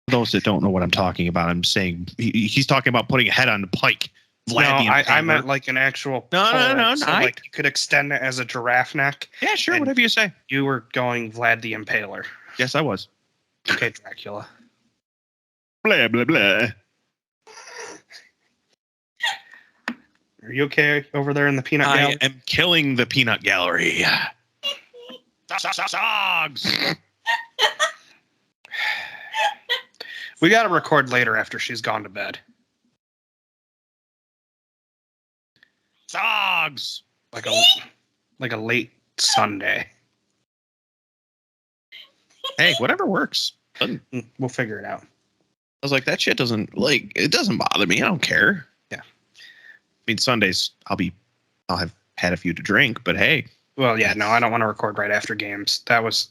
Those that don't know what I'm talking about, I'm saying he's talking about putting a head on the pike. Vlad, no, I meant like an actual. No. So you could extend it as a giraffe neck. Yeah, sure, whatever you say. You were going Vlad the Impaler. Yes, I was. Okay, Dracula. Blah blah blah. Are you okay over there in the peanut I gallery? am killing the peanut gallery. Dogs. We got to record later after she's gone to bed. Dogs. Like a late Sunday. Hey, whatever works. We'll figure it out. I was like, that shit doesn't it doesn't bother me. I don't care. Yeah. I mean, Sundays I'll have had a few to drink, but hey. Well, yeah, no, I don't want to record right after games. That was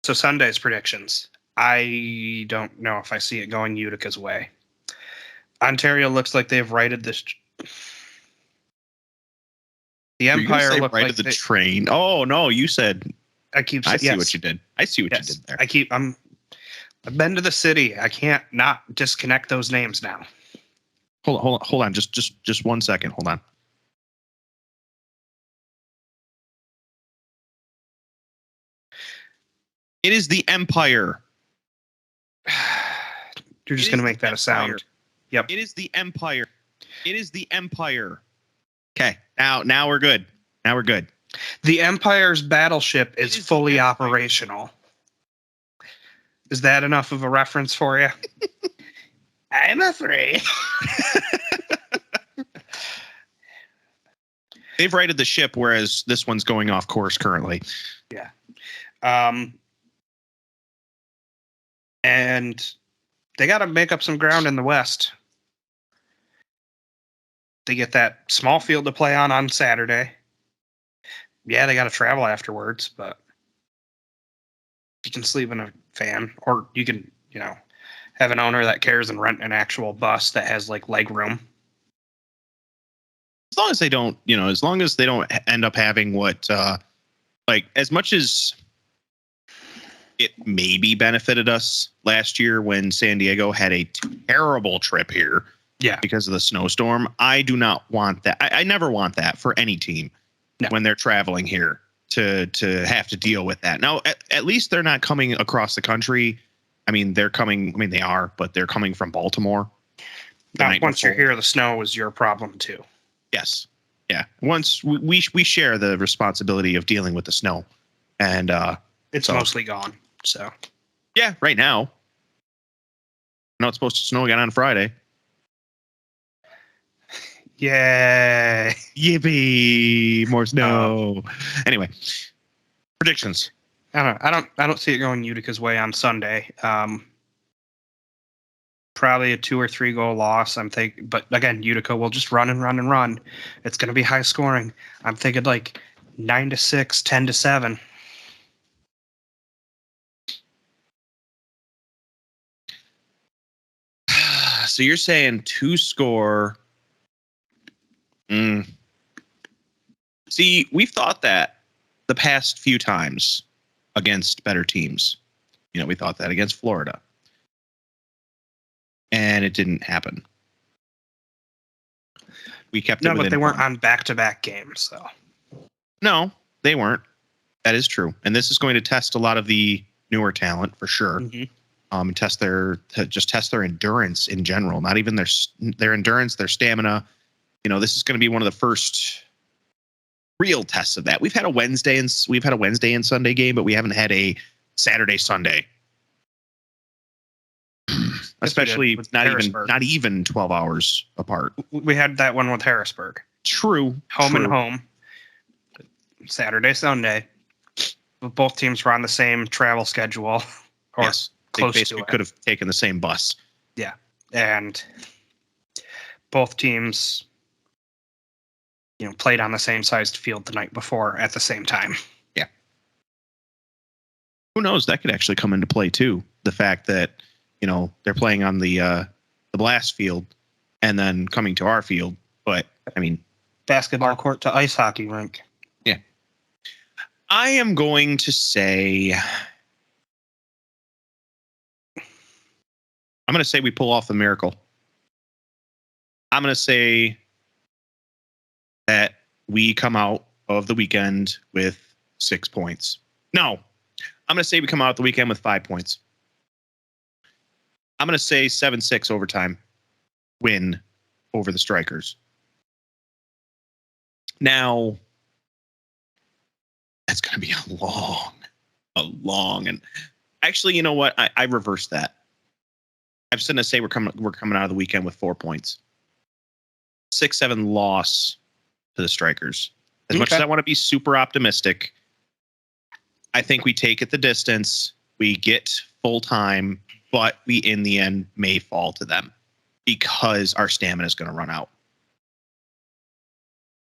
so Sunday's predictions. I don't know if I see it going Utica's way. Ontario looks like they've righted this. The Empire looked righted like the train. Oh no, you said. I see what you did. I see what you did there. I've been to the city. I can't not disconnect those names now. Hold on. Just 1 second. Hold on. It is the Empire. You're just going to make that a sound. Yep. It is the Empire. It is the Empire. Okay. Now we're good. Now we're good. The Empire's battleship is fully operational. Is that enough of a reference for you? I'm afraid. They've righted the ship, whereas this one's going off course currently. Yeah. And they got to make up some ground in the West. They get that small field to play on Saturday. Yeah, they got to travel afterwards, but you can sleep in a van, or you can, have an owner that cares and rent an actual bus that has like leg room. As long as they don't, as long as they don't end up having what, as much as it maybe benefited us last year when San Diego had a terrible trip here. Yeah. Because of the snowstorm. I do not want that. I never want that for any team when they're traveling here to have to deal with that. Now, at least they're not coming across the country. I mean, they are, but they're coming from Baltimore. Now, once you're here, the snow is your problem too. Yes. Yeah. Once we share the responsibility of dealing with the snow, and it's mostly gone. So yeah, right now. No, it's supposed to snow again on Friday. Yay! Yippee! More snow. Anyway, predictions. I don't see it going Utica's way on Sunday. Probably a 2 or 3 goal loss. I'm thinking, but again, Utica will just run and run and run. It's going to be high scoring. I'm thinking like 9-6, 10-7. So you're saying 2-score. See, we've thought that the past few times against better teams. We thought that against Florida. And it didn't happen. We kept it within but they weren't one. on back-to-back games, so. No, they weren't. That is true. And this is going to test a lot of the newer talent for sure. Mm-hmm. Test their endurance in general, not even their endurance, their stamina. This is going to be one of the first real tests of that. We've had a Wednesday and Sunday game, but we haven't had a Saturday Sunday. Especially not even 12 hours apart. We had that one with Harrisburg. True. And home. Saturday, Sunday. Both teams were on the same travel schedule. Or yes. Close they basically could have taken the same bus. Yeah. And both teams, played on the same sized field the night before at the same time. Yeah. Who knows? That could actually come into play too. The fact that, they're playing on the blast field and then coming to our field. But I mean, basketball court to ice hockey rink. Yeah. I am going to say, we pull off the miracle. I'm going to say that we come out of the weekend with 6 points. No, I'm going to say we come out of the weekend with 5 points. I'm going to say 7-6 overtime win over the Strykers. Now, that's going to be a long, and actually, you know what? I reversed that. I'm just going to say we're coming out of the weekend with 4 points. 6-7 loss to the Strykers. As much as I want to be super optimistic, I think we take it the distance. We get full time, but we, in the end, may fall to them because our stamina is going to run out.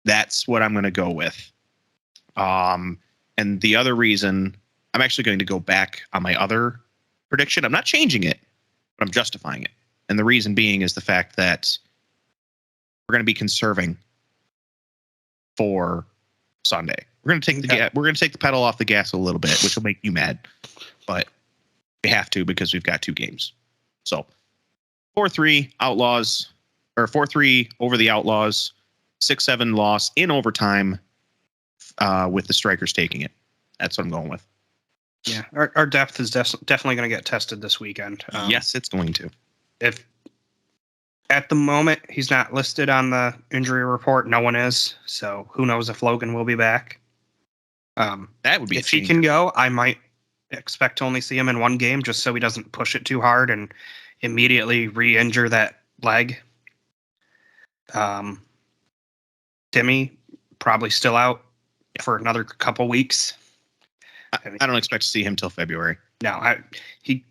That's what I'm going to go with. And the other reason, I'm actually going to go back on my other prediction. I'm not changing it, but I'm justifying it. And the reason being is the fact that we're going to be conserving for Sunday. We're going to take we're going to take the pedal off the gas a little bit, which will make you mad, but we have to because we've got 2 games. So 4-3 Outlaws, or 4-3 over the Outlaws, 6-7 loss in overtime, with the Strykers taking it. That's what I'm going with. Yeah, our depth is definitely going to get tested this weekend. Yes, it's going to. If at the moment he's not listed on the injury report, no one is. So who knows if Logan will be back? That would be if he can go. I might expect to only see him in 1 game, just so he doesn't push it too hard and immediately re-injure that leg. Timmy probably still out for another couple weeks. I don't expect to see him till February. No, he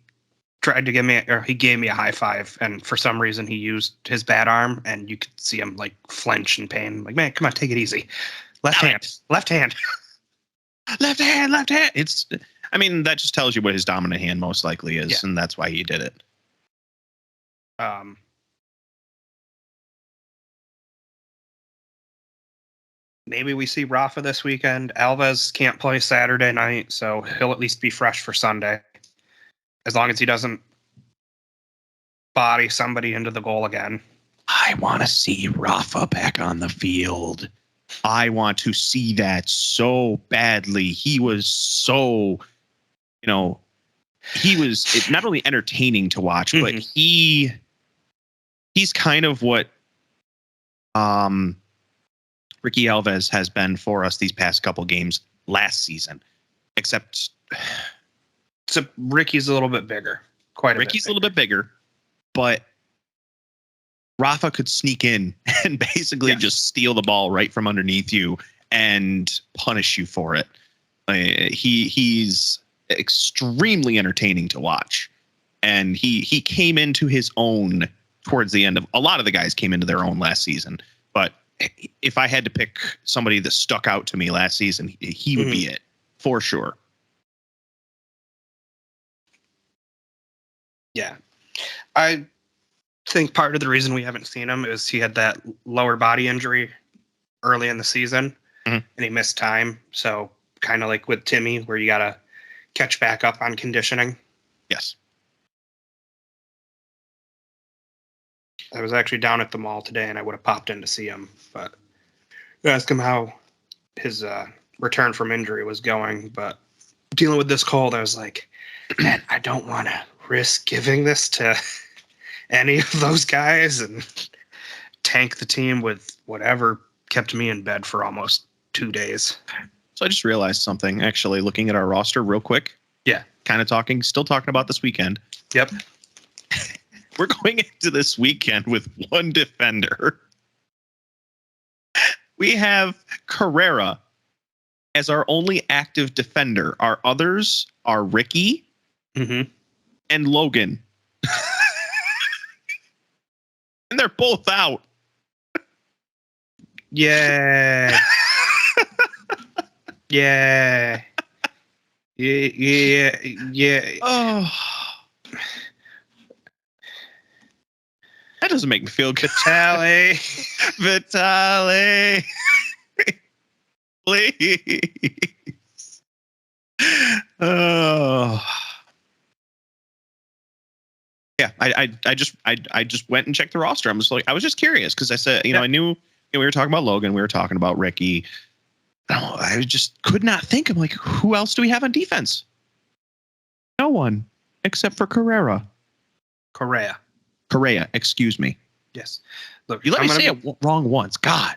tried to give me, or he gave me a high five, and for some reason he used his bad arm, and you could see him like flinch in pain. Like, man, come on, take it easy. Left hand. Left hand. It's, I mean, that just tells you what his dominant hand most likely is, and that's why he did it. Maybe we see Rafa this weekend. Alves can't play Saturday night, so he'll at least be fresh for Sunday. As long as he doesn't body somebody into the goal again. I want to see Rafa back on the field. I want to see that so badly. He was so, he was not only entertaining to watch, but he's kind of what Ricky Alves has been for us these past couple games last season, except Ricky's a little bit bigger. Ricky's a little bit bigger, but Rafa could sneak in and basically just steal the ball right from underneath you and punish you for it. He's extremely entertaining to watch, and he came into his own towards the end of, a lot of the guys came into their own last season, but if I had to pick somebody that stuck out to me last season, he would be it for sure. Yeah. I think part of the reason we haven't seen him is he had that lower body injury early in the season and he missed time. So kind of like with Timmy, where you got to catch back up on conditioning. Yes. I was actually down at the mall today and I would have popped in to see him, but I asked him how his return from injury was going. But dealing with this cold, I was like, man, I don't want to risk giving this to any of those guys and tank the team with whatever kept me in bed for almost 2 days. So I just realized something, actually, looking at our roster real quick. Yeah. Still talking about this weekend. Yep. We're going into this weekend with 1 defender. We have Carrera as our only active defender. Our others are Ricky and Logan. And they're both out. Yeah. Yeah. Yeah. Oh. That doesn't make me feel good. Vitale. Please. Oh. Yeah, I just went and checked the roster. I was just curious because I said, I knew we were talking about Logan, we were talking about Ricky. I just could not think. I'm like, who else do we have on defense? No one except for Carrera. Correa. Excuse me. Yes. Look, You let me say it wrong once. God.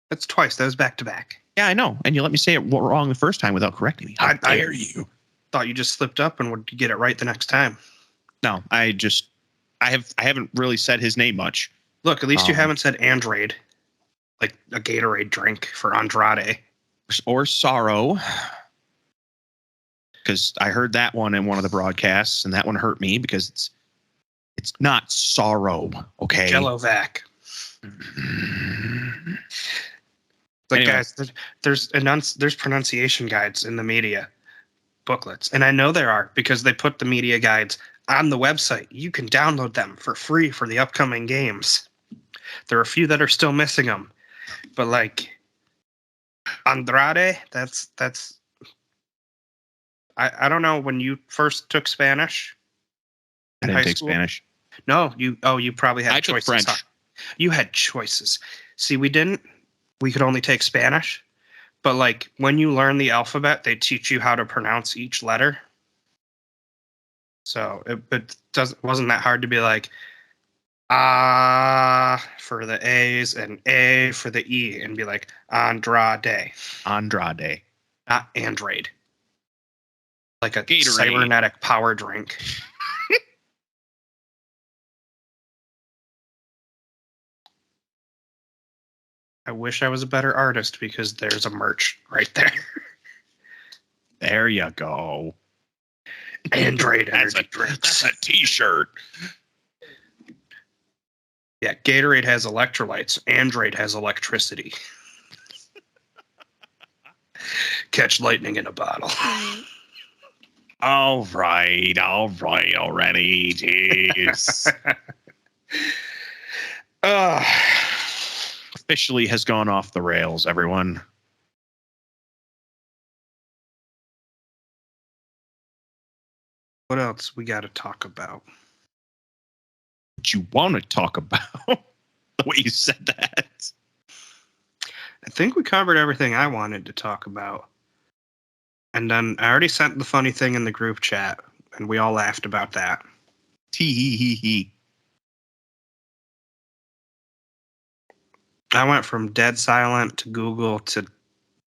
That's twice. That was back to back. Yeah, I know. And you let me say it wrong the first time without correcting me. How dare you? Thought you just slipped up and would get it right the next time. No, I haven't really said his name much. Look, at least you haven't said Andrade, like a Gatorade drink for Andrade. Or Sorrow. Because I heard that one in one of the broadcasts, and that one hurt me because it's not Sorrow, okay? Jellovac. Like, anyway. Guys, there's pronunciation guides in the media booklets, and I know there are because they put the media guides on the website. You can download them for free for the upcoming games. There are a few that are still missing them, but like Andrade, that's I don't know when you first took Spanish. I didn't take Spanish. No, you probably had choices. I took French. You had choices. See, we didn't. We could only take Spanish. But like when you learn the alphabet, they teach you how to pronounce each letter. So it wasn't that hard to be like for the A's and A for the E and be like Andrade. Andrade. Not Andrade. Like a Gatorade. Cybernetic power drink. I wish I was a better artist because there's a merch right there. There you go. Andrade energy drinks. That's a t-shirt. Yeah, Gatorade has electrolytes. Andrade has electricity. Catch lightning in a bottle. All right already. Jeez. Officially has gone off the rails, everyone. What else we got to talk about? What you want to talk about? The way you said that. I think we covered everything I wanted to talk about. And then I already sent the funny thing in the group chat, and we all laughed about that. Tee-hee-hee-hee. I went from dead silent to Google to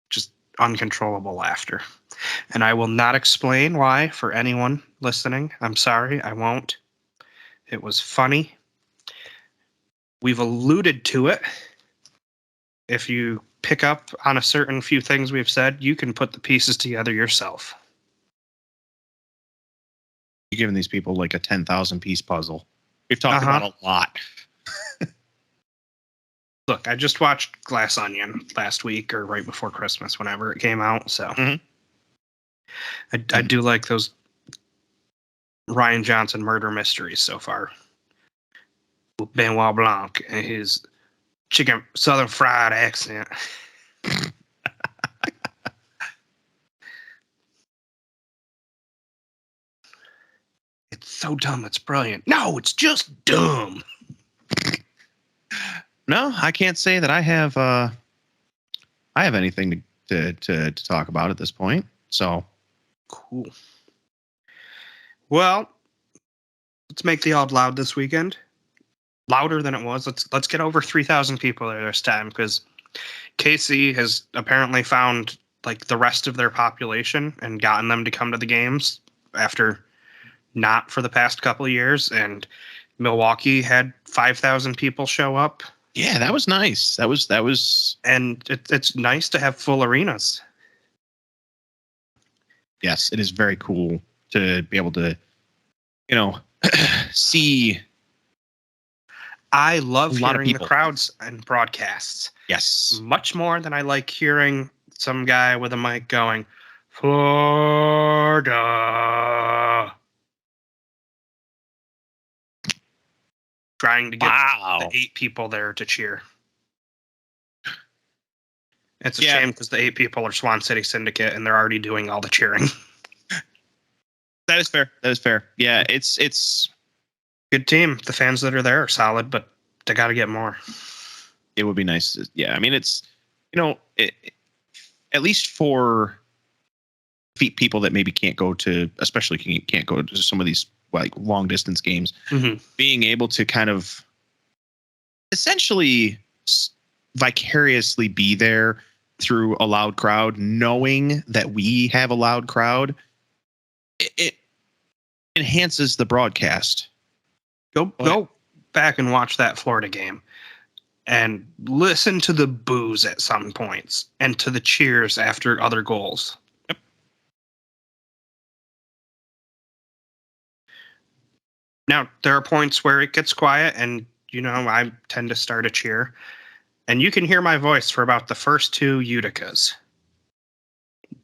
just uncontrollable laughter. And I will not explain why for anyone listening. I'm sorry, I won't. It was funny. We've alluded to it. If you pick up on a certain few things we've said, you can put the pieces together yourself. You're giving these people like a 10,000 piece puzzle. We've talked about a lot. Look, I just watched Glass Onion last week or right before Christmas, whenever it came out. So I do like those Ryan Johnson murder mysteries so far. Benoit Blanc and his chicken southern fried accent. It's so dumb, it's brilliant. No, it's just dumb. No, I can't say that I have anything to talk about at this point. So cool. Well, let's make the Out Loud this weekend louder than it was. Let's get over 3,000 people there this time because KC has apparently found like the rest of their population and gotten them to come to the games after not for the past couple of years. And Milwaukee had 5,000 people show up. Yeah, that was nice. That was, and it's nice to have full arenas. Yes, it is very cool to be able to, see. I love hearing the crowds and broadcasts. Yes, much more than I like hearing some guy with a mic going, Florida. Trying to get the 8 people there to cheer. It's a shame because the 8 people are Swan City Syndicate and they're already doing all the cheering. That is fair. Yeah, it's good team. The fans that are there are solid, but they got to get more. It would be nice. Yeah, I mean, it's at least for people that maybe can't go to, especially can't go to some of these like long distance games, Mm-hmm. being able to kind of essentially vicariously be there through a loud crowd, knowing that we have a loud crowd, it enhances the broadcast. Go back and watch that Florida game and listen to the boos at some points and to the cheers after other goals. Yep. Now, there are points where it gets quiet and, I tend to start a cheer. And you can hear my voice for about the first two Uticas.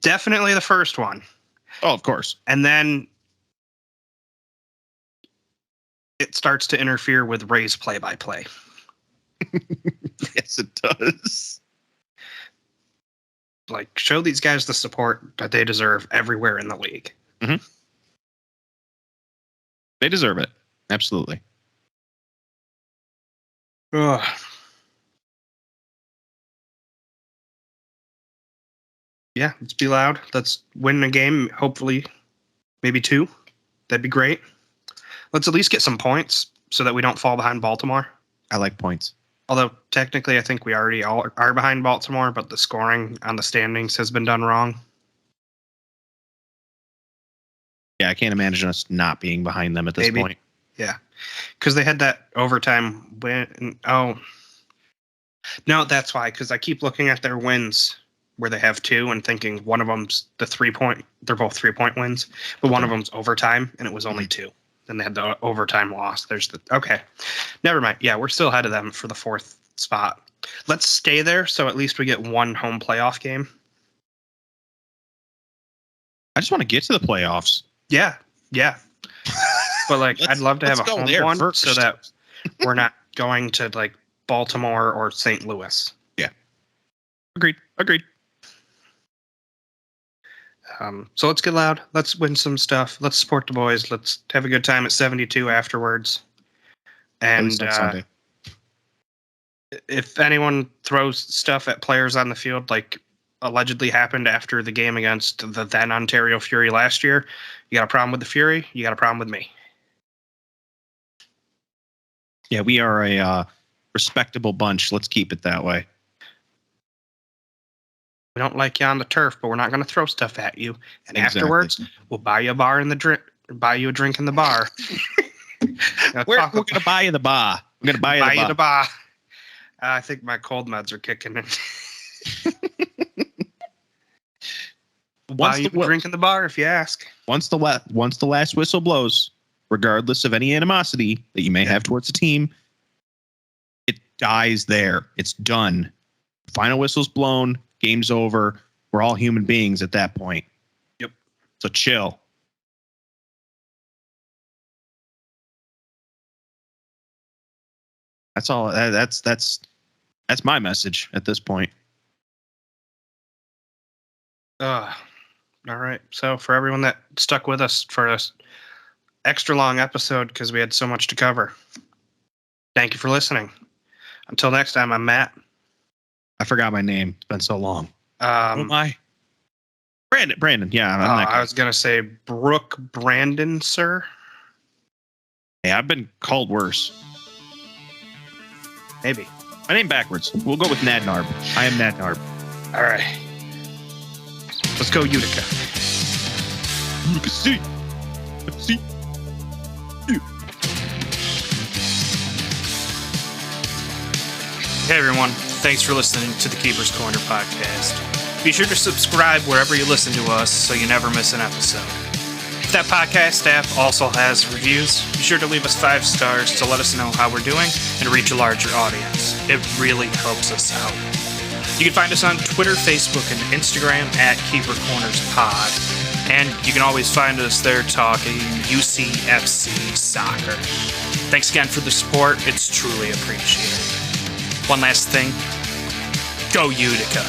Definitely the first one. Oh, of course. And then it starts to interfere with Ray's play-by-play. Yes, it does. Like, show these guys the support that they deserve everywhere in the league. Mm-hmm. They deserve it. Absolutely. Ugh. Yeah, let's be loud. Let's win a game, hopefully, maybe 2. That'd be great. Let's at least get some points so that we don't fall behind Baltimore. I like points. Although, technically, I think we already all are behind Baltimore, but the scoring on the standings has been done wrong. Yeah, I can't imagine us not being behind them at this point. Yeah, because they had that overtime win. Oh, no, that's why, because I keep looking at their wins where they have 2 and thinking one of them's the 3-point. They're both 3-point wins, but one of them's overtime, and it was only 2. Then they had the overtime loss. Okay. Never mind. Yeah, we're still ahead of them for the 4th spot. Let's stay there so at least we get one home playoff game. I just want to get to the playoffs. Yeah. But I'd love to have a home one first, so that we're not going to like Baltimore or St. Louis. Yeah. Agreed. So let's get loud. Let's win some stuff. Let's support the boys. Let's have a good time at 72 afterwards. And Sunday. If anyone throws stuff at players on the field, like allegedly happened after the game against the then Ontario Fury last year, you got a problem with the Fury, you got a problem with me. Yeah, we are a respectable bunch. Let's keep it that way. We don't like you on the turf, but we're not going to throw stuff at you. And Exactly. Afterwards, we'll buy you a drink in the bar. We're going to buy you the bar. We're going to buy you the bar. I think my cold meds are kicking in. We'll buy you a drink in the bar if you ask. Once the last whistle blows, regardless of any animosity that you may have towards the team, it dies there. It's done. Final whistle's blown. Game's over. We're all human beings at that point. Yep. So chill. That's all. That's my message at this point. All right. So for everyone that stuck with us for this extra long episode because we had so much to cover, thank you for listening. Until next time, I'm Matt. I forgot my name. It's been so long. Oh my. Brandon. Yeah. I was going to say Brooke Brandon, sir. Hey, I've been called worse. Maybe. My name backwards. We'll go with Nadnarb. I am Nadnarb. All right. Let's go Utica. Utica C. FC. Hey everyone, thanks for listening to the Keeper's Corner podcast. Be sure to subscribe wherever you listen to us so you never miss an episode. If that podcast app also has reviews, be sure to leave us 5 stars to let us know how we're doing and reach a larger audience. It really helps us out. You can find us on Twitter, Facebook, and Instagram at Keeper Corners Pod. And you can always find us there talking UCFC soccer. Thanks again for the support. It's truly appreciated. One last thing. Go Utica.